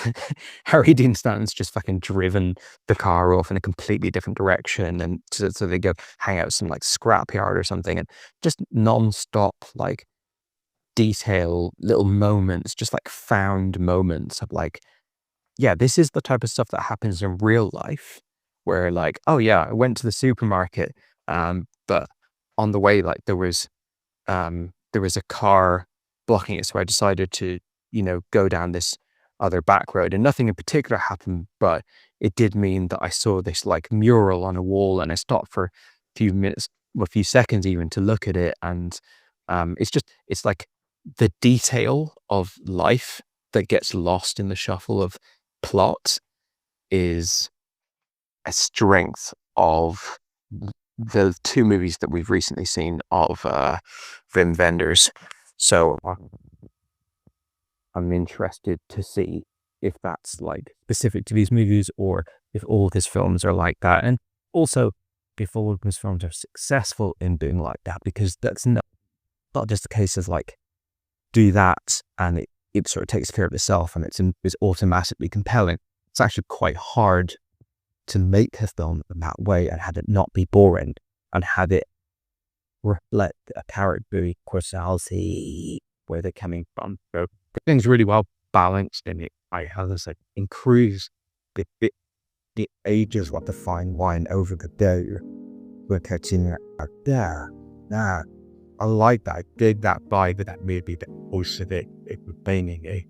Harry Dean Stanton's just fucking driven the car off in a completely different direction, and so they go hang out some like scrapyard or something, and just non-stop like detail, little moments, just like found moments of like, yeah, this is the type of stuff that happens in real life, where like, oh yeah, I went to the supermarket, but on the way, like there was a car blocking it, so I decided to go down this other back road, and nothing in particular happened, but it did mean that I saw this like mural on a wall, and I stopped for a few minutes, a few seconds even, to look at it. And it's like the detail of life that gets lost in the shuffle of plot is a strength of the two movies that we've recently seen of Wim Wenders. So I'm interested to see if that's like specific to these movies or if all of his films are like that. And also if all of his films are successful in being like that, because that's not just the case of like, do that and it sort of takes care of itself and it's automatically compelling. It's actually quite hard to make a film in that way and have it not be boring and have it reflect a character personality, where they're coming from. So things really well balanced, and it, as I said, increase the the ages what the fine wine over the day. We're catching it out there. Nah, I like that. I dig that vibe of that movie, the oceanic, it was banging,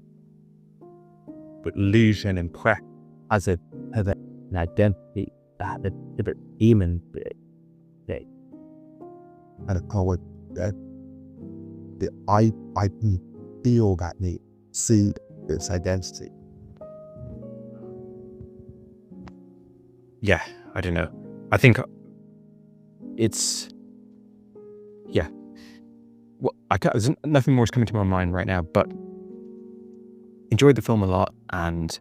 but illusion and prep as an identity that a different demon thing. And I call it that I feel that they see its identity. Yeah, I don't know. I think it's, yeah. Well, there's nothing more is coming to my mind right now, but enjoyed the film a lot and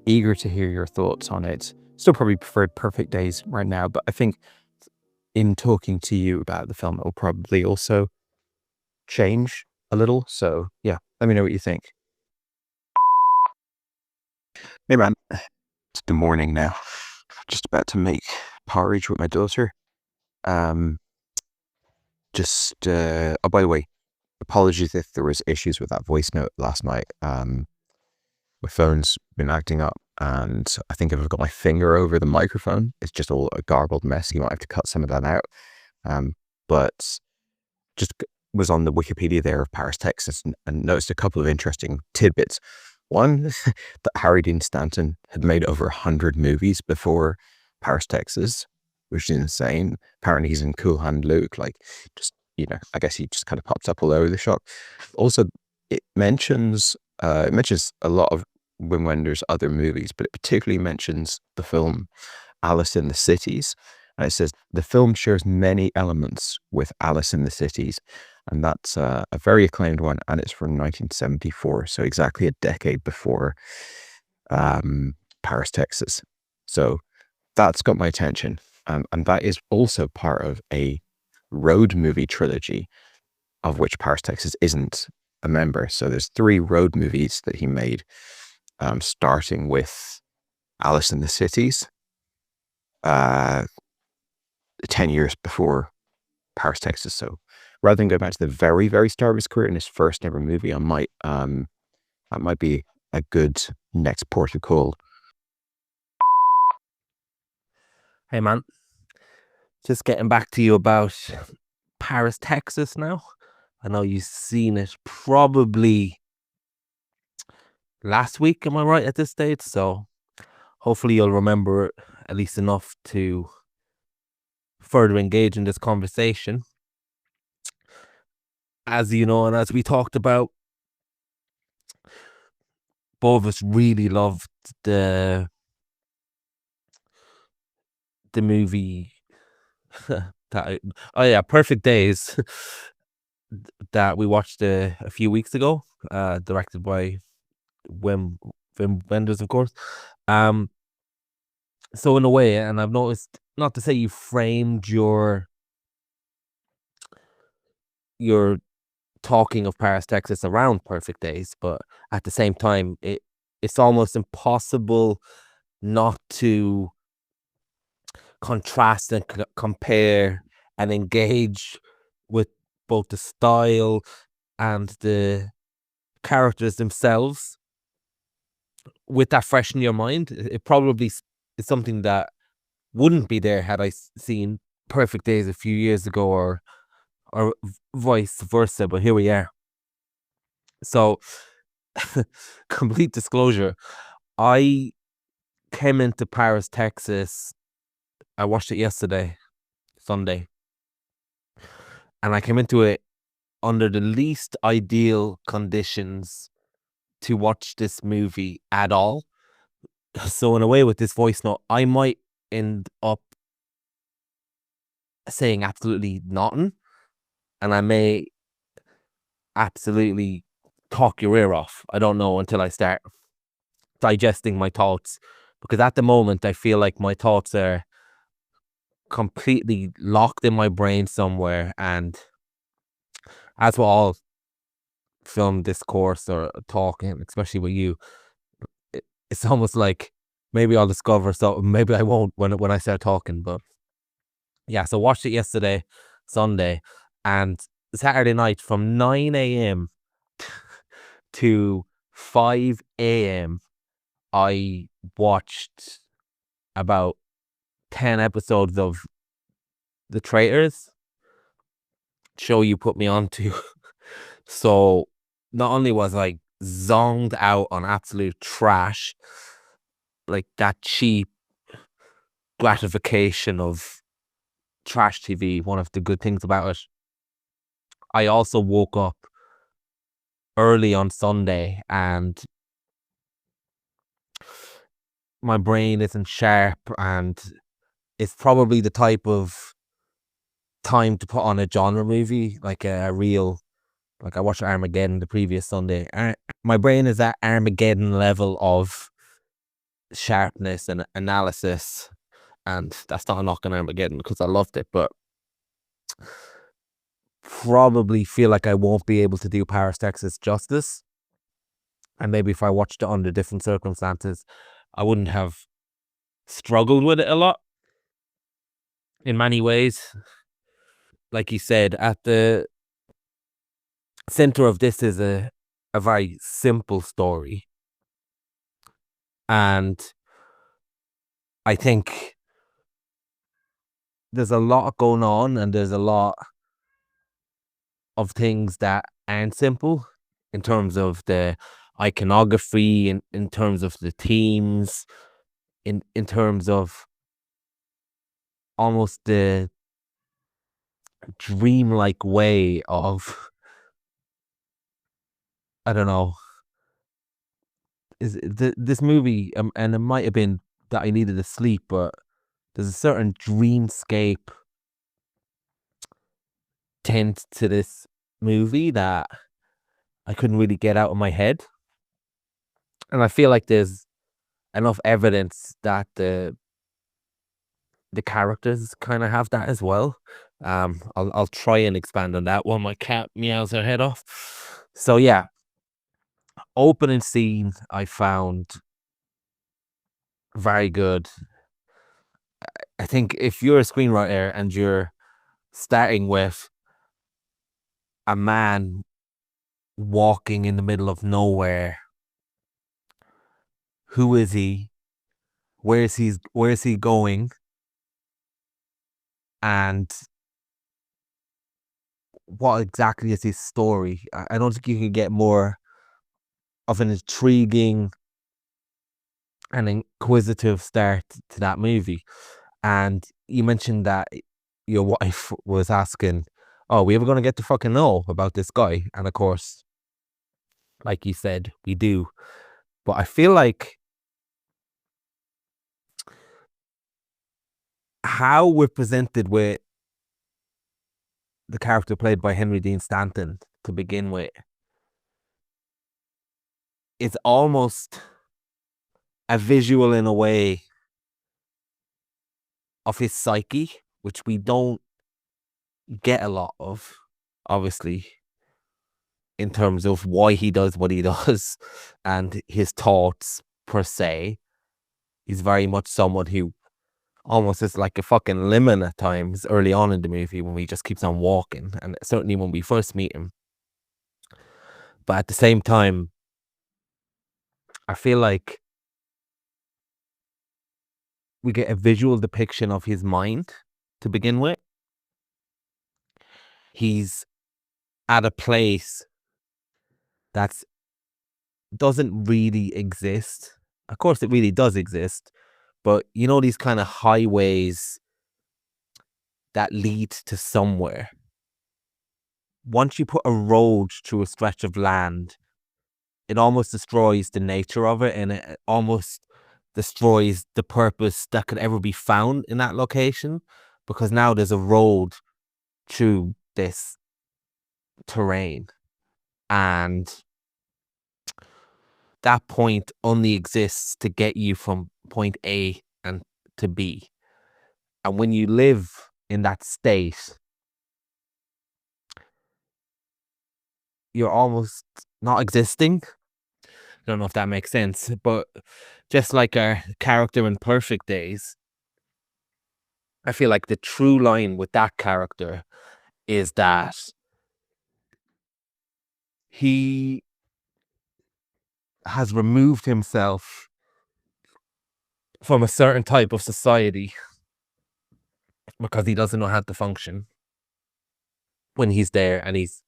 eager to hear your thoughts on it. Still probably prefer Perfect Days right now, but I think in talking to you about the film, it will probably also change a little. So yeah, let me know what you think. Hey man, it's the morning now. Just about to make porridge with my daughter. Oh, by the way, apologies if there was issues with that voice note last night. My phone's been acting up, and I think if I've got my finger over the microphone, it's just all a garbled mess. You might have to cut some of that out. But just was on the Wikipedia there of Paris, Texas, and noticed a couple of interesting tidbits. One, that Harry Dean Stanton had made over 100 movies before Paris, Texas, which is insane. Apparently he's in Cool Hand Luke, like, just, I guess he just kind of pops up all over the shop. Also, it mentions a lot of Wim Wenders' other movies, but it particularly mentions the film Alice in the Cities. And it says, the film shares many elements with Alice in the Cities. And that's a very acclaimed one, and it's from 1974, so exactly a decade before Paris, Texas. So that's got my attention. And that is also part of a road movie trilogy, of which Paris, Texas isn't a member. So there's 3 road movies that he made, starting with Alice in the Cities, 10 years before Paris, Texas. So rather than go back to the very, very start of his career in his first ever movie, that might be a good next port of call. Hey man, just getting back to you about Paris, Texas now. I know you've seen it probably last week, am I right, at this stage? So hopefully you'll remember it at least enough to further engage in this conversation. As you know, and as we talked about, both of us really loved the movie Perfect Days that we watched a few weeks ago, directed by Wim Wenders, of course. So in a way, and I've noticed, not to say you framed your talking of Paris, Texas around Perfect Days, but at the same time, it's almost impossible not to contrast and compare and engage with both the style and the characters themselves with that fresh in your mind. It probably is something that wouldn't be there had I seen Perfect Days a few years ago, or vice versa, but here we are. So complete disclosure, I came into Paris, Texas, I watched it yesterday, Sunday, and I came into it under the least ideal conditions to watch this movie at all. So in a way, with this voice note, I might end up saying absolutely nothing, and I may absolutely talk your ear off. I don't know until I start digesting my thoughts, because at the moment I feel like my thoughts are completely locked in my brain somewhere, and as we're all film discourse or talking, especially with you, it's almost like maybe I'll discover something, maybe I won't when I start talking. But yeah, so watched it yesterday, Sunday, and Saturday night from 9 a.m. to 5 a.m. I watched about 10 episodes of The Traitors, show you put me onto. So not only was I zoned out on absolute trash, like that cheap gratification of trash TV, one of the good things about it, I also woke up early on Sunday and my brain isn't sharp, and it's probably the type of time to put on a genre movie, like a real, like I watched Armageddon the previous Sunday. My brain is at Armageddon level of sharpness and analysis, and that's not a knock on Armageddon because I loved it, but probably feel like I won't be able to do Paris, Texas justice. And maybe if I watched it under different circumstances, I wouldn't have struggled with it a lot. In many ways, like you said, at the center of this is a very simple story. And I think there's a lot going on, and there's a lot of things that aren't simple in terms of the iconography, in terms of the themes, in terms of almost the dreamlike way of, I don't know, this movie, and it might have been that I needed to sleep, but there's a certain dreamscape tint to this movie that I couldn't really get out of my head. And I feel like there's enough evidence that the characters kind of have that as well. I'll try and expand on that while my cat meows her head off. So yeah, opening scene I found very good. I think if you're a screenwriter and you're starting with a man walking in the middle of nowhere, who is he? Where is he going? And what exactly is his story? I don't think you can get more of an intriguing and inquisitive start to that movie. And you mentioned that your wife was asking, "Oh, we ever gonna get to fucking know about this guy?" And of course, like you said, we do. But I feel like how we're presented with the character played by Henry Dean Stanton to begin with, it's almost a visual in a way of his psyche, which we don't get a lot of, obviously, in terms of why he does what he does and his thoughts per se. He's very much someone who almost is like a fucking lemon at times early on in the movie when he just keeps on walking, and certainly when we first meet him. But at the same time, I feel like we get a visual depiction of his mind to begin with. He's at a place that doesn't really exist. Of course, it really does exist, but you know, these kind of highways that lead to somewhere. Once you put a road through a stretch of land, it almost destroys the nature of it, and it almost destroys the purpose that could ever be found in that location, because now there's a road through this terrain, and that point only exists to get you from point A and to B. And when you live in that state, you're almost not existing. I don't know if that makes sense, but just like our character in Perfect Days, I feel like the true line with that character is that he has removed himself from a certain type of society because he doesn't know how to function when he's there, and he's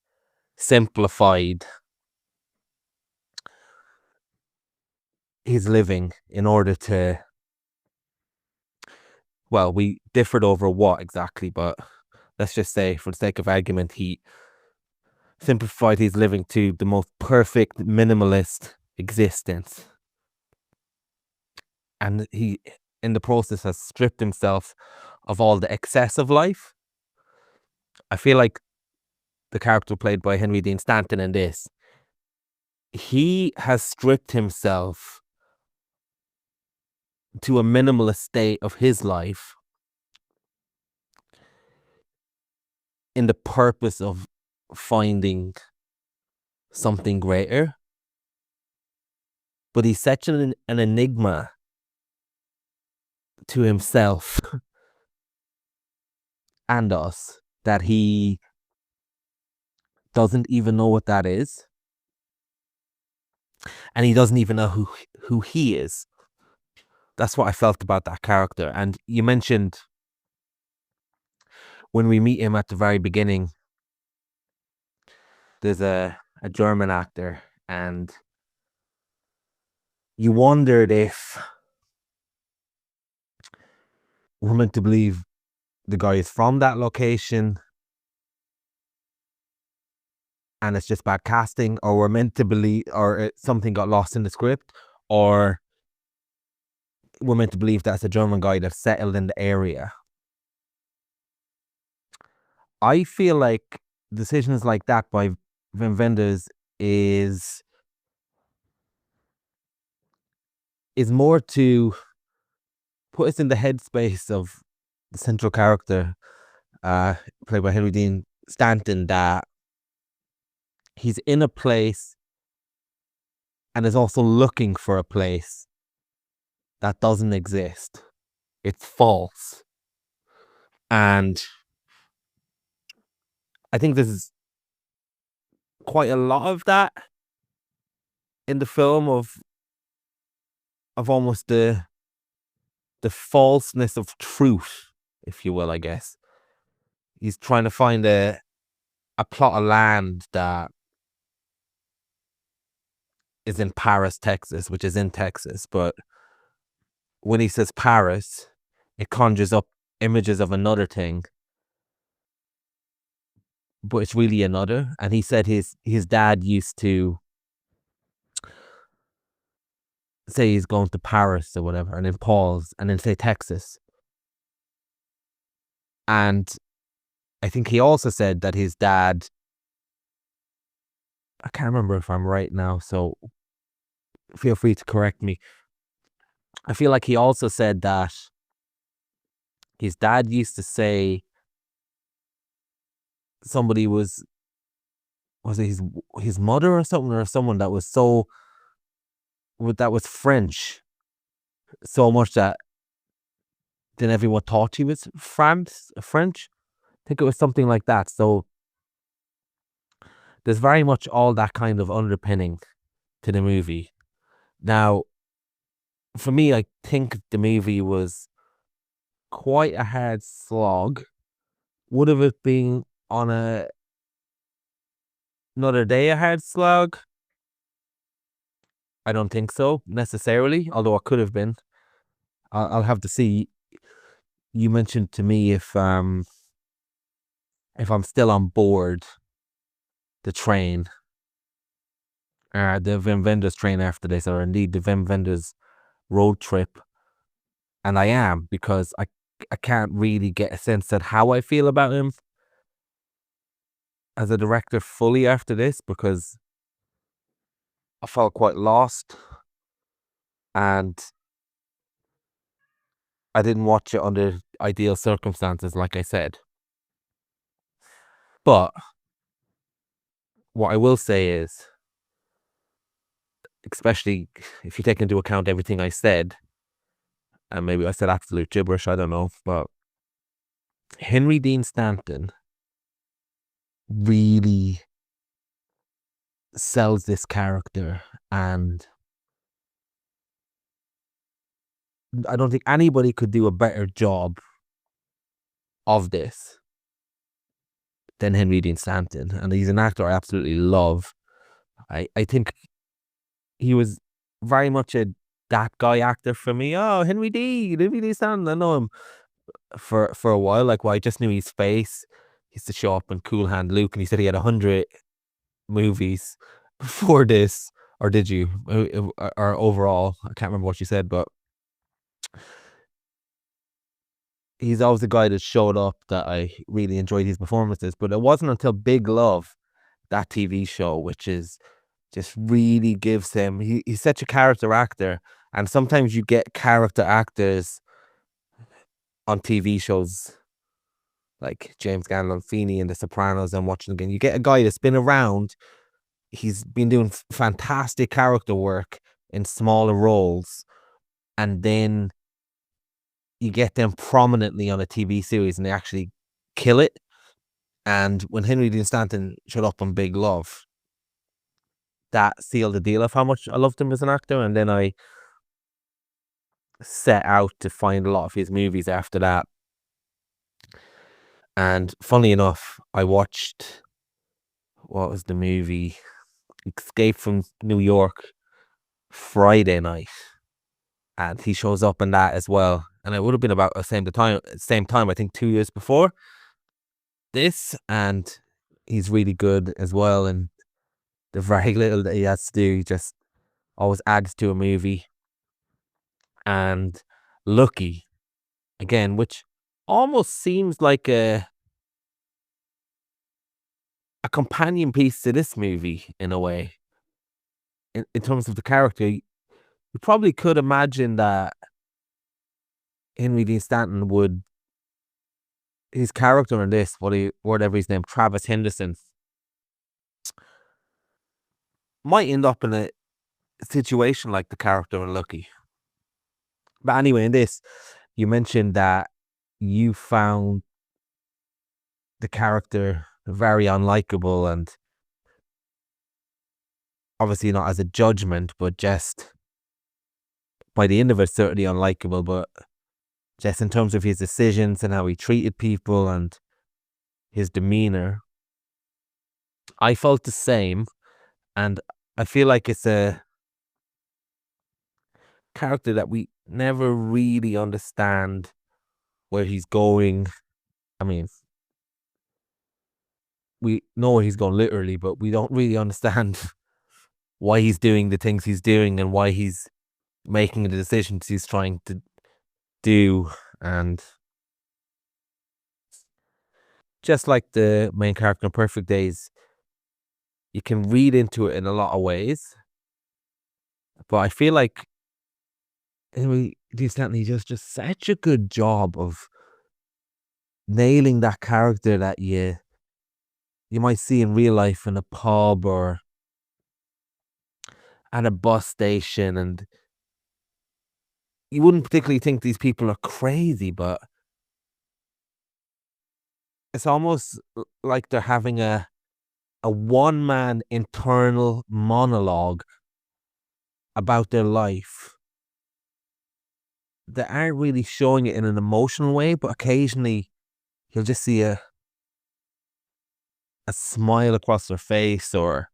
simplified his living in order to, well, we differed over what exactly, but let's just say, for the sake of argument, he simplified his living to the most perfect minimalist existence. And he, in the process, has stripped himself of all the excess of life. I feel like the character played by Henry Dean Stanton in this, he has stripped himself to a minimalist state of his life in the purpose of finding something greater. But he's such an enigma to himself and us that he doesn't even know what that is. And he doesn't even know who he is. That's what I felt about that character. And you mentioned when we meet him at the very beginning, there's a German actor, and you wondered if we're meant to believe the guy is from that location and it's just bad casting, or we're meant to believe, or something got lost in the script, or we're meant to believe that's a German guy that's settled in the area. I feel like decisions like that by Wim Wenders is more to put us in the headspace of the central character, played by Henry Dean Stanton, that he's in a place and is also looking for a place that doesn't exist. It's false. And I think there's quite a lot of that in the film of almost the falseness of truth, if you will, I guess. He's trying to find a plot of land that is in Paris, Texas, which is in Texas, but when he says Paris, it conjures up images of another thing, but it's really another. And he said his dad used to say he's going to Paris or whatever, and then pause, and then say Texas. And I think he also said that his dad, I can't remember if I'm right now, so feel free to correct me. I feel like he also said that his dad used to say somebody was it his mother or something, or someone that was French so much that then everyone thought he was French. I think it was something like that. So there's very much all that kind of underpinning to the movie. Now, for me, I think the movie was quite a hard slog. Would have it been on another day a hard slog? I don't think so necessarily, although it could have been. I'll have to see. You mentioned to me if I'm still on board the train, the Wim Wenders train after this, or indeed the Wim Wenders road trip, and I am, because I can't really get a sense of how I feel about him as a director fully after this, because I felt quite lost, and I didn't watch it under ideal circumstances, like I said. But what I will say is, especially if you take into account everything I said, and maybe I said absolute gibberish, I don't know, but Henry Dean Stanton really sells this character, and I don't think anybody could do a better job of this than Henry Dean Stanton, and he's an actor I absolutely love. I think he was very much that guy actor for me. Oh, Henry Dean Stanton, I know him for a while. Like, I just knew his face. He used to show up in Cool Hand Luke, and he said he had 100 movies before this. Or did you? Or overall, I can't remember what you said, but he's always the guy that showed up that I really enjoyed his performances. But it wasn't until Big Love, that TV show, which is just really gives him, he's such a character actor. And sometimes you get character actors on TV shows like James Gandolfini in The Sopranos and watching again. You get a guy that's been around. He's been doing fantastic character work in smaller roles, and then you get them prominently on a TV series and they actually kill it. And when Henry Dean Stanton showed up on Big Love, that sealed the deal of how much I loved him as an actor. And then I set out to find a lot of his movies after that. And funny enough, I watched, what was the movie? Escape from New York Friday night. And he shows up in that as well. And it would have been about the same time, I think 2 years before this. And he's really good as well. And the very little that he has to do, he just always adds to a movie. And Lucky, again, which almost seems like a companion piece to this movie in a way. In terms of the character, you probably could imagine that Henry Dean Stanton would, his character in this, whatever his name, Travis Henderson, might end up in a situation like the character in Lucky. But anyway, in this, you mentioned that you found the character very unlikable, and obviously not as a judgment, but just by the end of it, certainly unlikable, but just in terms of his decisions and how he treated people and his demeanor. I felt the same, and I feel like it's a character that we never really understand where he's going. I mean, we know where he's going literally, but we don't really understand why he's doing the things he's doing and why he's making the decisions he's trying to do. And just like the main character in Perfect Days, you can read into it in a lot of ways. But I feel like Henry Dean Stanton does just such a good job of nailing that character that you might see in real life in a pub or at a bus station, and you wouldn't particularly think these people are crazy, but it's almost like they're having a one-man internal monologue about their life. They aren't really showing it in an emotional way, but occasionally you'll just see a smile across their face, or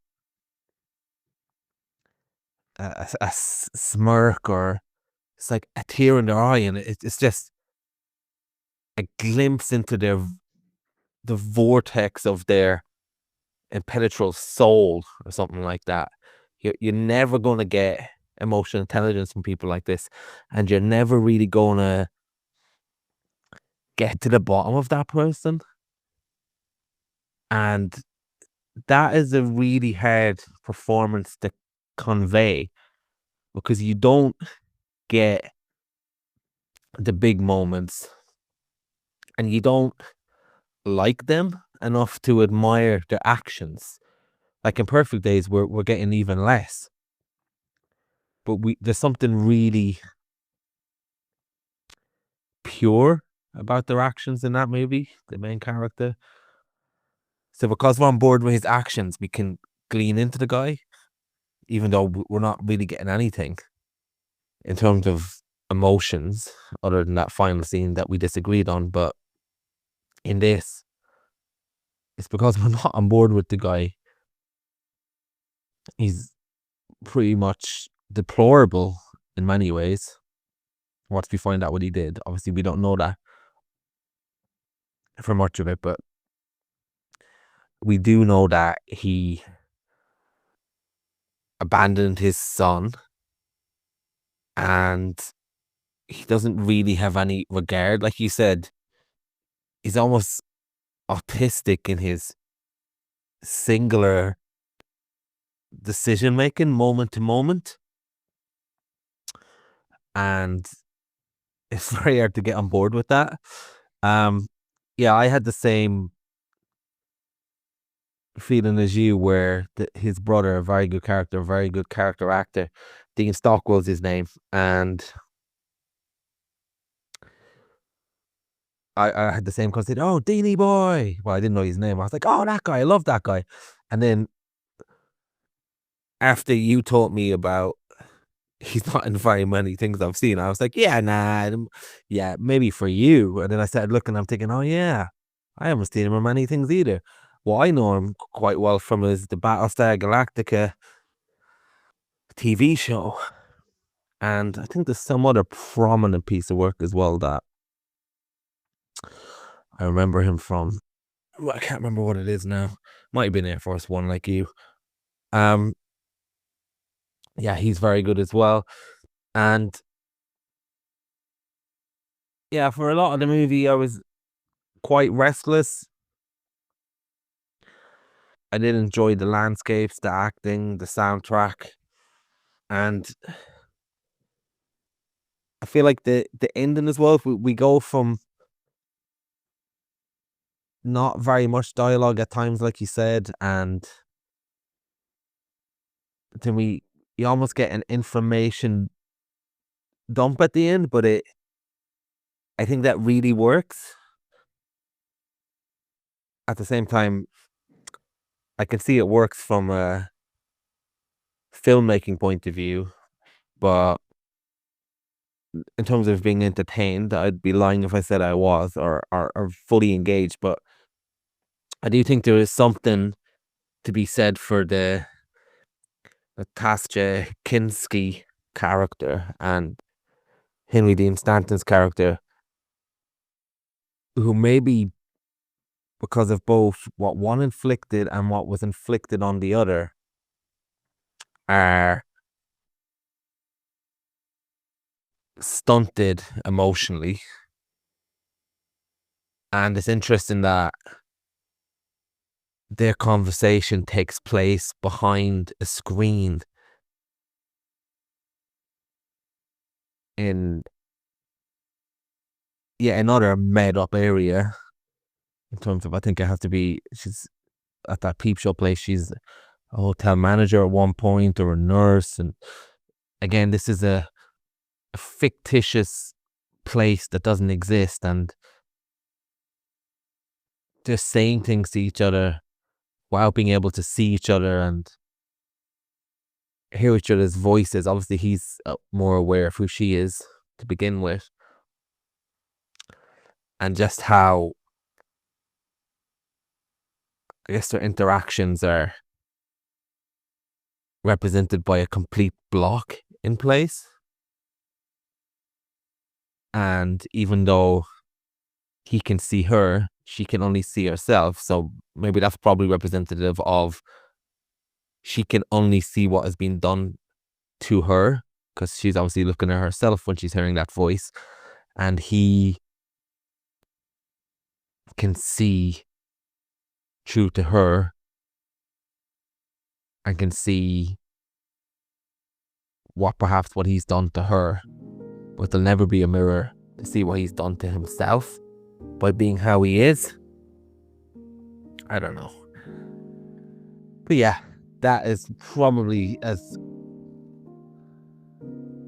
a smirk, or it's like a tear in their eye, and it's just a glimpse into the vortex of their impenetrable soul or something like that. You're never going to get emotional intelligence from people like this, and you're never really going to get to the bottom of that person. And that is a really hard performance to convey, because you don't get the big moments and you don't like them enough to admire their actions. Like in Perfect Days, we're getting even less, but there's something really pure about their actions in that movie, the main character. So because we're on board with his actions, we can glean into the guy, even though we're not really getting anything in terms of emotions other than that final scene that we disagreed on. But in this, it's because we're not on board with the guy. He's pretty much deplorable in many ways. Once we find out what he did, obviously we don't know that for much of it, but we do know that he abandoned his son and he doesn't really have any regard. Like you said, he's almost autistic in his singular decision making moment to moment, and it's very hard to get on board with that. Yeah, I had the same feeling as you, where his brother, a very good character actor, Dean Stockwell's his name, and I had the same concept. Oh, Deanie boy. Well, I didn't know his name. I was like, oh, that guy. I love that guy. And then after you told me about he's not in very many things I've seen, I was like, yeah, nah, yeah, maybe for you. And then I started looking, I'm thinking, oh yeah, I haven't seen him in many things either. What I know him quite well from is the Battlestar Galactica TV show. And I think there's some other prominent piece of work as well that I remember him from. I can't remember what it is now. Might have been Air Force One, like you. Yeah, he's very good as well. And yeah, for a lot of the movie, I was quite restless. I did enjoy the landscapes, the acting, the soundtrack, and I feel like the ending as well. We go from not very much dialogue at times, like you said, and then you almost get an information dump at the end, but I think that really works. At the same time, I can see it works from a filmmaking point of view, but in terms of being entertained, I'd be lying if I said I was or fully engaged. But I do think there is something to be said for the Natasha Kinski character and Henry Dean Stanton's character, who maybe because of both what one inflicted and what was inflicted on the other are stunted emotionally. And it's interesting that their conversation takes place behind a screen in another made up area. In terms of, I think it has to be, she's at that Peep Show place, she's a hotel manager at one point or a nurse. And again, this is a fictitious place that doesn't exist, and they're saying things to each other while being able to see each other and hear each other's voices. Obviously, he's more aware of who she is to begin with, and just how, I guess, their interactions are represented by a complete block in place. And even though he can see her, she can only see herself. So maybe that's probably representative of she can only see what has been done to her, because she's obviously looking at herself when she's hearing that voice. And he can see true to her and can see what he's done to her, but there'll never be a mirror to see what he's done to himself by being how he is. I don't know, but yeah, that is probably as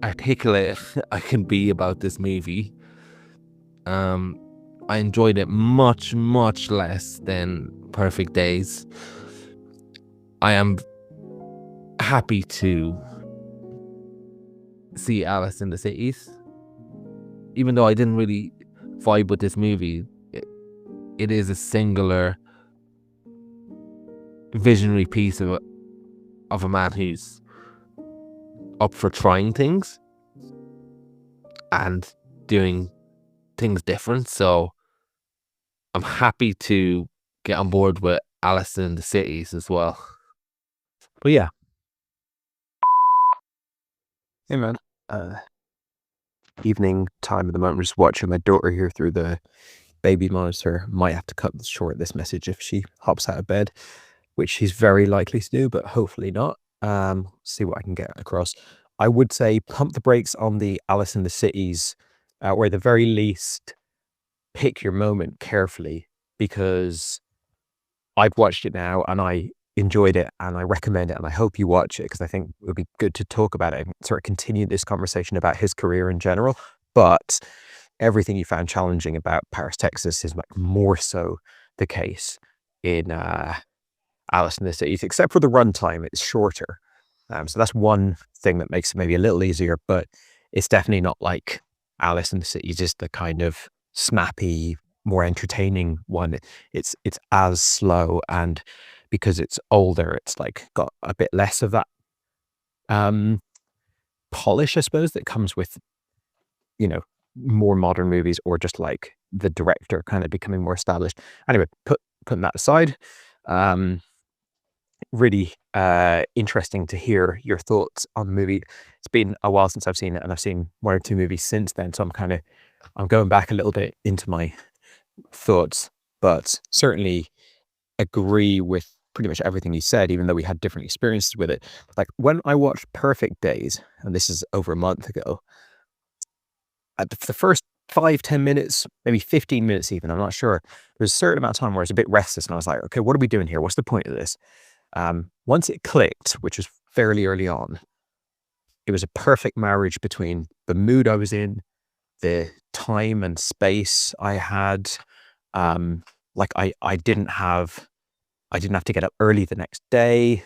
articulate I can be about this movie. I enjoyed it much less than Perfect Days. I am happy to see Alice in the Cities even though I didn't really vibe with this movie, it is a singular visionary piece of a man who's up for trying things and doing things different. So I'm happy to get on board with Alice in the Cities as well. But yeah. Hey man, evening time at the moment. I'm just watching my daughter here through the baby monitor. Might have to cut short this message if she hops out of bed, which she's very likely to do, but hopefully not. See what I can get across. I would say pump the brakes on the Alice in the Cities, or at the very least, pick your moment carefully, because I've watched it now and I enjoyed it and I recommend it and I hope you watch it, because I think it would be good to talk about it and sort of continue this conversation about his career in general. But everything you found challenging about Paris, Texas is like more so the case in Alice in the Cities, except for the runtime. It's shorter. So that's one thing that makes it maybe a little easier, but it's definitely not like Alice in the Cities is the kind of snappy, more entertaining one. It's as slow, and because it's older, it's like got a bit less of that polish, I suppose, that comes with, you know, more modern movies, or just like the director kind of becoming more established. Anyway, putting that aside, really interesting to hear your thoughts on the movie. It's been a while since I've seen it, and I've seen one or two movies since then, so I'm going back a little bit into my thoughts, but certainly agree with pretty much everything you said, even though we had different experiences with it. Like when I watched Perfect Days, and this is over a month ago, at the first 5-10 minutes, maybe 15 minutes even, I'm not sure, there's a certain amount of time where I was a bit restless and I was like, okay, what are we doing here? What's the point of this? Once it clicked, which was fairly early on, it was a perfect marriage between the mood I was in, the time and space I had. Like I didn't have to get up early the next day.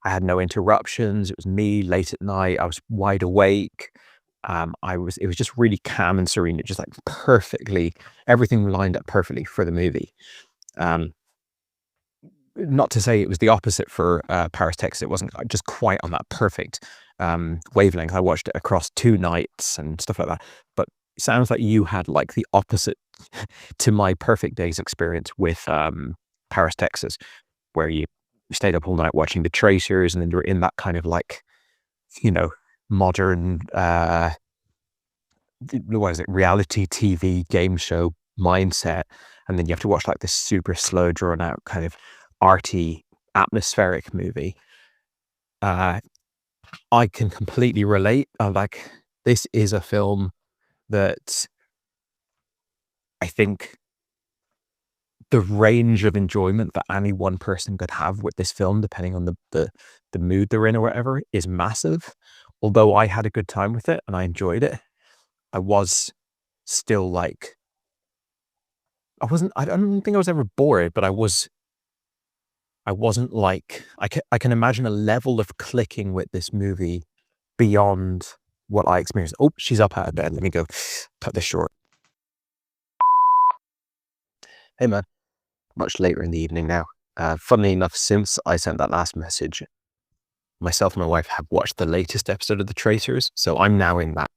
I had no interruptions. It was me late at night. I was wide awake. It was just really calm and serene. It just like perfectly, everything lined up perfectly for the movie. Not to say it was the opposite for Paris, Texas. It wasn't just quite on that perfect wavelength. I watched it across 2 nights and stuff like that. But it sounds like you had like the opposite to my Perfect Days experience with Paris, Texas, where you stayed up all night watching The Tracers, and then you're in that kind of like, you know, modern, what is it, reality TV game show mindset. And then you have to watch like this super slow, drawn out kind of arty, atmospheric movie. I can completely relate. Like, this is a film that I think the range of enjoyment that any one person could have with this film, depending on the mood they're in or whatever, is massive. Although I had a good time with it and I enjoyed it, I was still like, I don't think I was ever bored, but I wasn't like, I can imagine a level of clicking with this movie beyond what I experienced. Oh, she's up out of bed. Let me go cut this short. Hey man, much later in the evening now. Funnily enough, since I sent that last message, myself and my wife have watched the latest episode of The Tracers. So I'm now in that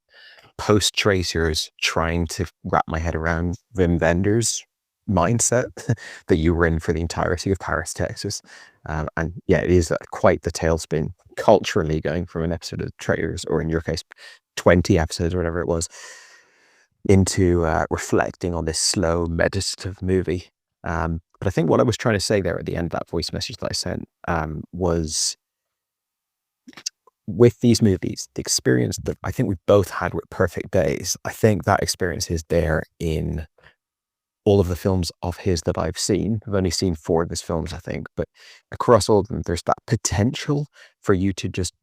post-Tracers trying to wrap my head around Wim Wenders mindset that you were in for the entirety of Paris, Texas. And yeah, it is quite the tailspin culturally, going from an episode of The Traitors, or in your case 20 episodes or whatever it was, into reflecting on this slow meditative movie. But I think what I was trying to say there at the end of that voice message that I sent was, with these movies, the experience that I think we've both had with Perfect Days, I think that experience is there in all of the films of his that I've seen. I've only seen 4 of his films, I think, but across all of them, there's that potential for you to just,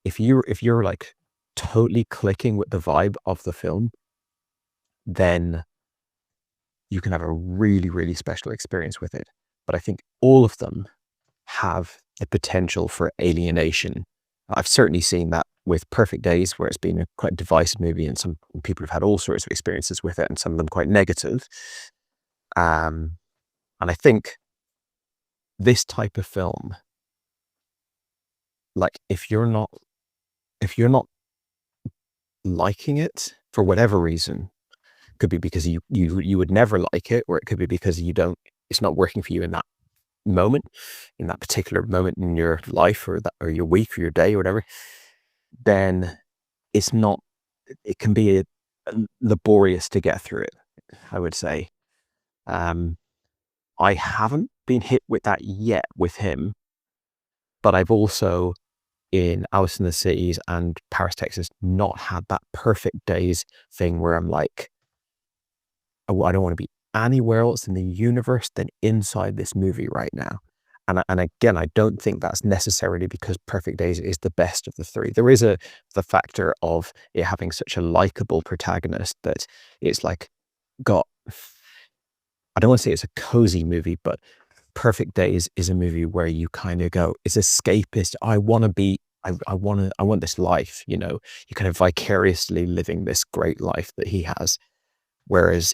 if you're like totally clicking with the vibe of the film, then you can have a really, really special experience with it. But I think all of them have the potential for alienation I've certainly seen that with Perfect Days, where it's been a quite divisive movie, and some people have had all sorts of experiences with it, and some of them quite negative. And I think this type of film, like if you're not liking it for whatever reason, could be because you would never like it, or it could be because it's not working for you in that moment, in that particular moment in your life, or your week or your day or whatever, then it can be laborious to get through it, I would say. I haven't been hit with that yet with him, but I've also, in Alice in the Cities and Paris, Texas, not had that Perfect Days thing where I'm like, oh, I don't want to be anywhere else in the universe than inside this movie right now. And again, I don't think that's necessarily because Perfect Days is the best of the three. There is the factor of it having such a likable protagonist that it's like I don't want to say it's a cozy movie, but Perfect Days is a movie where you kind of go, it's escapist. I want this life, you know, you're kind of vicariously living this great life that he has. Whereas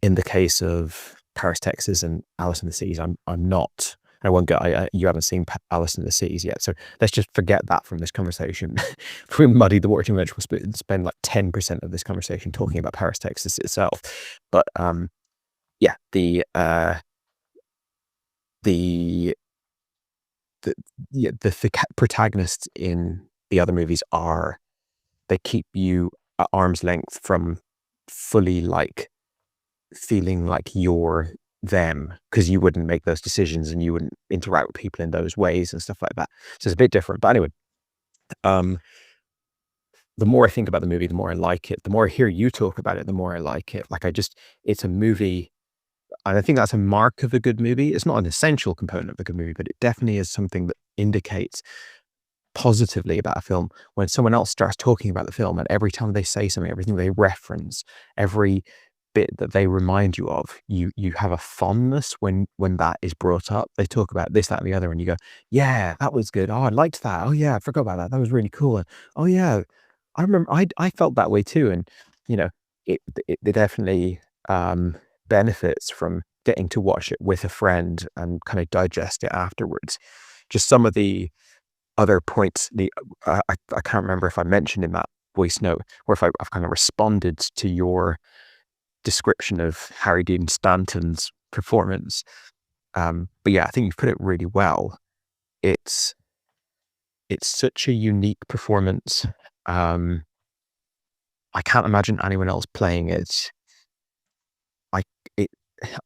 in the case of Paris, Texas and Alice in the Cities, I'm not. I won't go. You haven't seen Alice in the Cities yet, so let's just forget that from this conversation. If we muddy the water too much, we'll spend like 10% of this conversation talking about Paris, Texas itself. But yeah, the protagonists in the other movies they keep you at arm's length from fully like feeling like you're them, because you wouldn't make those decisions and you wouldn't interact with people in those ways and stuff like that. So it's a bit different. But anyway, the more I think about the movie, the more I like it. The more I hear you talk about it, the more I like it. Like it's a movie, and I think that's a mark of a good movie. It's not an essential component of a good movie, but it definitely is something that indicates positively about a film when someone else starts talking about the film, and every time they say something, everything they reference, every bit that they remind you of, you have a fondness when that is brought up. They talk about this, that, and the other, and you go, yeah, that was good. Oh, I liked that. Oh yeah, I forgot about that. That was really cool. And oh yeah, I remember I felt that way too. And you know, it definitely benefits from getting to watch it with a friend and kind of digest it afterwards. Just some of the other points, I can't remember if I mentioned in that voice note or if I've kind of responded to your description of Harry Dean Stanton's performance. But yeah, I think you've put it really well. It's such a unique performance. I can't imagine anyone else playing it.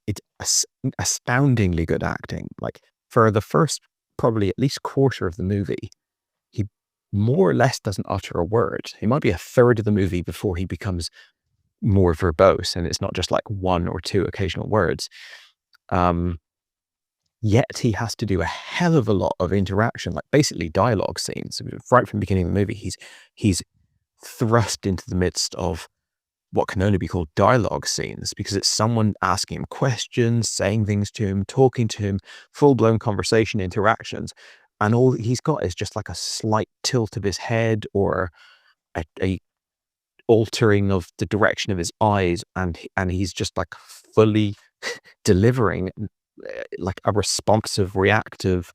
It's astoundingly good acting. Like for the first probably at least quarter of the movie, he more or less doesn't utter a word. He might be a third of the movie before he becomes more verbose, and it's not just like one or two occasional words. Yet he has to do a hell of a lot of interaction, like basically dialogue scenes. Right from the beginning of the movie, he's thrust into the midst of what can only be called dialogue scenes, because it's someone asking him questions, saying things to him, talking to him, full-blown conversation interactions, and all he's got is just like a slight tilt of his head or a altering of the direction of his eyes, and he's just like fully delivering like a responsive, reactive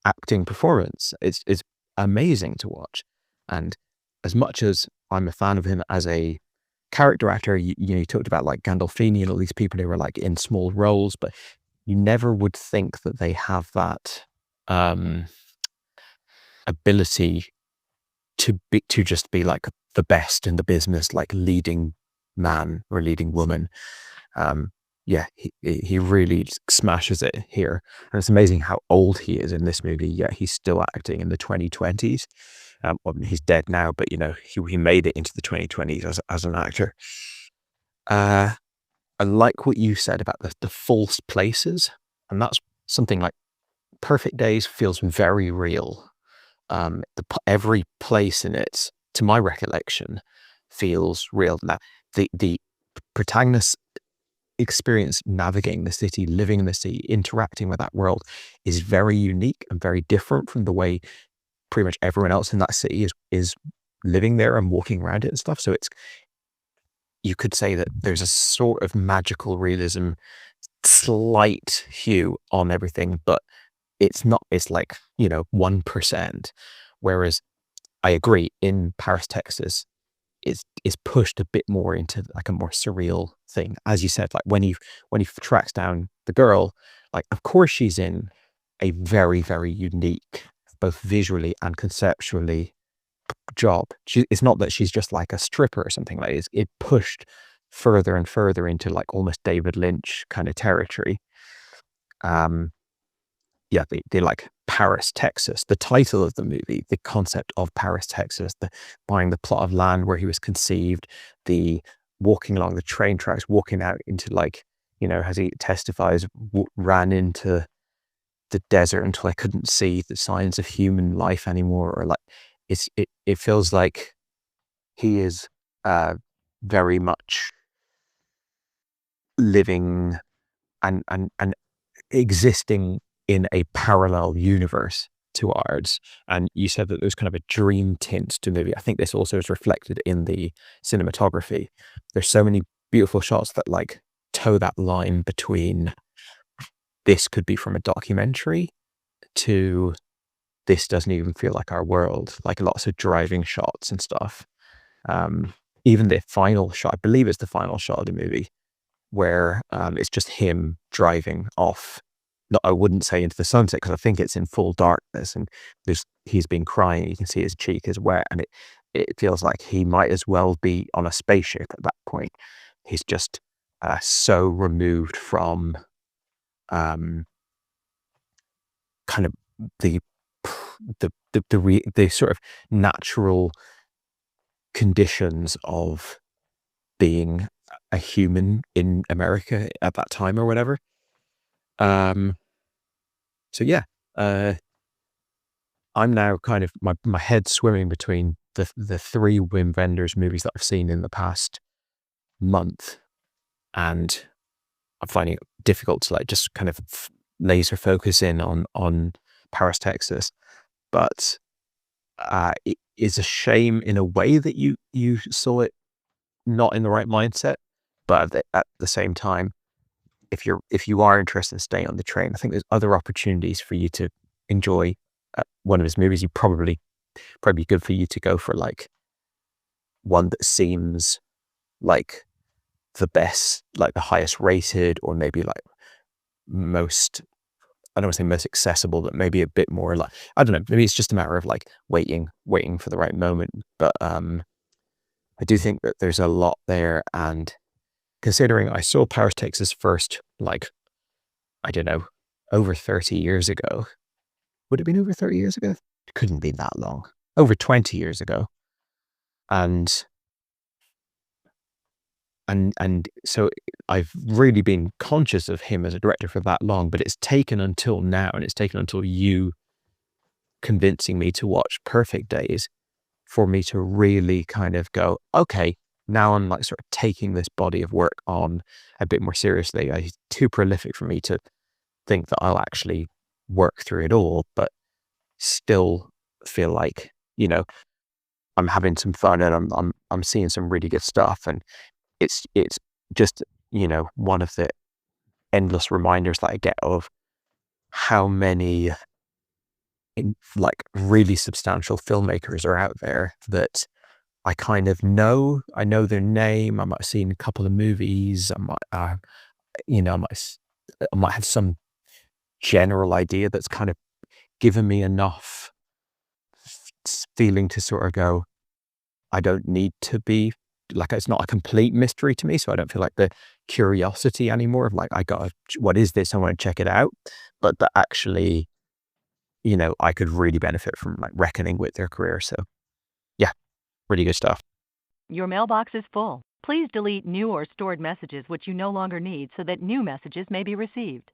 acting performance. It's amazing to watch. And as much as I'm a fan of him as a character actor, you talked about like Gandolfini and all these people who were like in small roles, but you never would think that they have that ability to just be like the best in the business, like leading man or leading woman. Yeah, he really smashes it here. And it's amazing how old he is in this movie, yet he's still acting in the 2020s. Well, he's dead now, but he made it into the 2020s as an actor. I like what you said about the false places, and that's something like Perfect Days feels very real. Every place in it, to my recollection, feels real. Now, the protagonist's experience navigating the city, living in the city, interacting with that world is very unique and very different from the way pretty much everyone else in that city is living there and walking around it and stuff. So you could say that there's a sort of magical realism, slight hue on everything, but it's not, it's like, 1%. Whereas I agree, in Paris, Texas, is pushed a bit more into like a more surreal thing. As you said, like when he tracks down the girl, like of course she's in a very, very unique, both visually and conceptually, job. It's not that she's just like a stripper or something like this. It pushed further and further into like almost David Lynch kind of territory. They like Paris, Texas, the title of the movie, the concept of Paris, Texas, the buying the plot of land where he was conceived, the walking along the train tracks, walking out into like, as he testifies, ran into the desert until I couldn't see the signs of human life anymore, or like it feels like he is very much living and existing in a parallel universe to ours. And you said that there's kind of a dream tint to the movie. I think this also is reflected in the cinematography. There's so many beautiful shots that like toe that line between this could be from a documentary to this doesn't even feel like our world, like lots of driving shots and stuff. Even the final shot, I believe it's the final shot of the movie, where it's just him driving off. No, I wouldn't say into the sunset, because I think it's in full darkness, and he's been crying. You can see his cheek is wet, and it feels like he might as well be on a spaceship at that point. He's just so removed from kind of the sort of natural conditions of being a human in America at that time or whatever. So yeah, I'm now kind of my head's swimming between the three Wim Wenders movies that I've seen in the past month, and I'm finding it difficult to like just kind of laser focus in on Paris, Texas. But it is a shame in a way that you saw it not in the right mindset, but at the same time, if you are interested in staying on the train, I think there's other opportunities for you to enjoy one of his movies. Probably good for you to go for like one that seems like the best, like the highest rated, or maybe like most, I don't want to say most accessible, but maybe a bit more like, I don't know, maybe it's just a matter of like waiting for the right moment. But I do think that there's a lot there, and considering I saw Paris, Texas first, like, I don't know, over 30 years ago. Would it have been over 30 years ago? It couldn't be that long. Over 20 years ago. And so I've really been conscious of him as a director for that long, but it's taken until now, and it's taken until you convincing me to watch Perfect Days for me to really kind of go, okay, now I'm like sort of taking this body of work on a bit more seriously. It's too prolific for me to think that I'll actually work through it all, but still feel like, I'm having some fun, and I'm seeing some really good stuff. And it's just, one of the endless reminders that I get of how many like really substantial filmmakers are out there that I kind of know. I know their name. I might have seen a couple of movies. I might, I might have some general idea that's kind of given me enough feeling to sort of go, I don't need to be like, it's not a complete mystery to me. So I don't feel like the curiosity anymore of like, what is this? I want to check it out. But that actually, I could really benefit from like reckoning with their career. So yeah, pretty good stuff. Your mailbox is full. Please delete new or stored messages which you no longer need so that new messages may be received.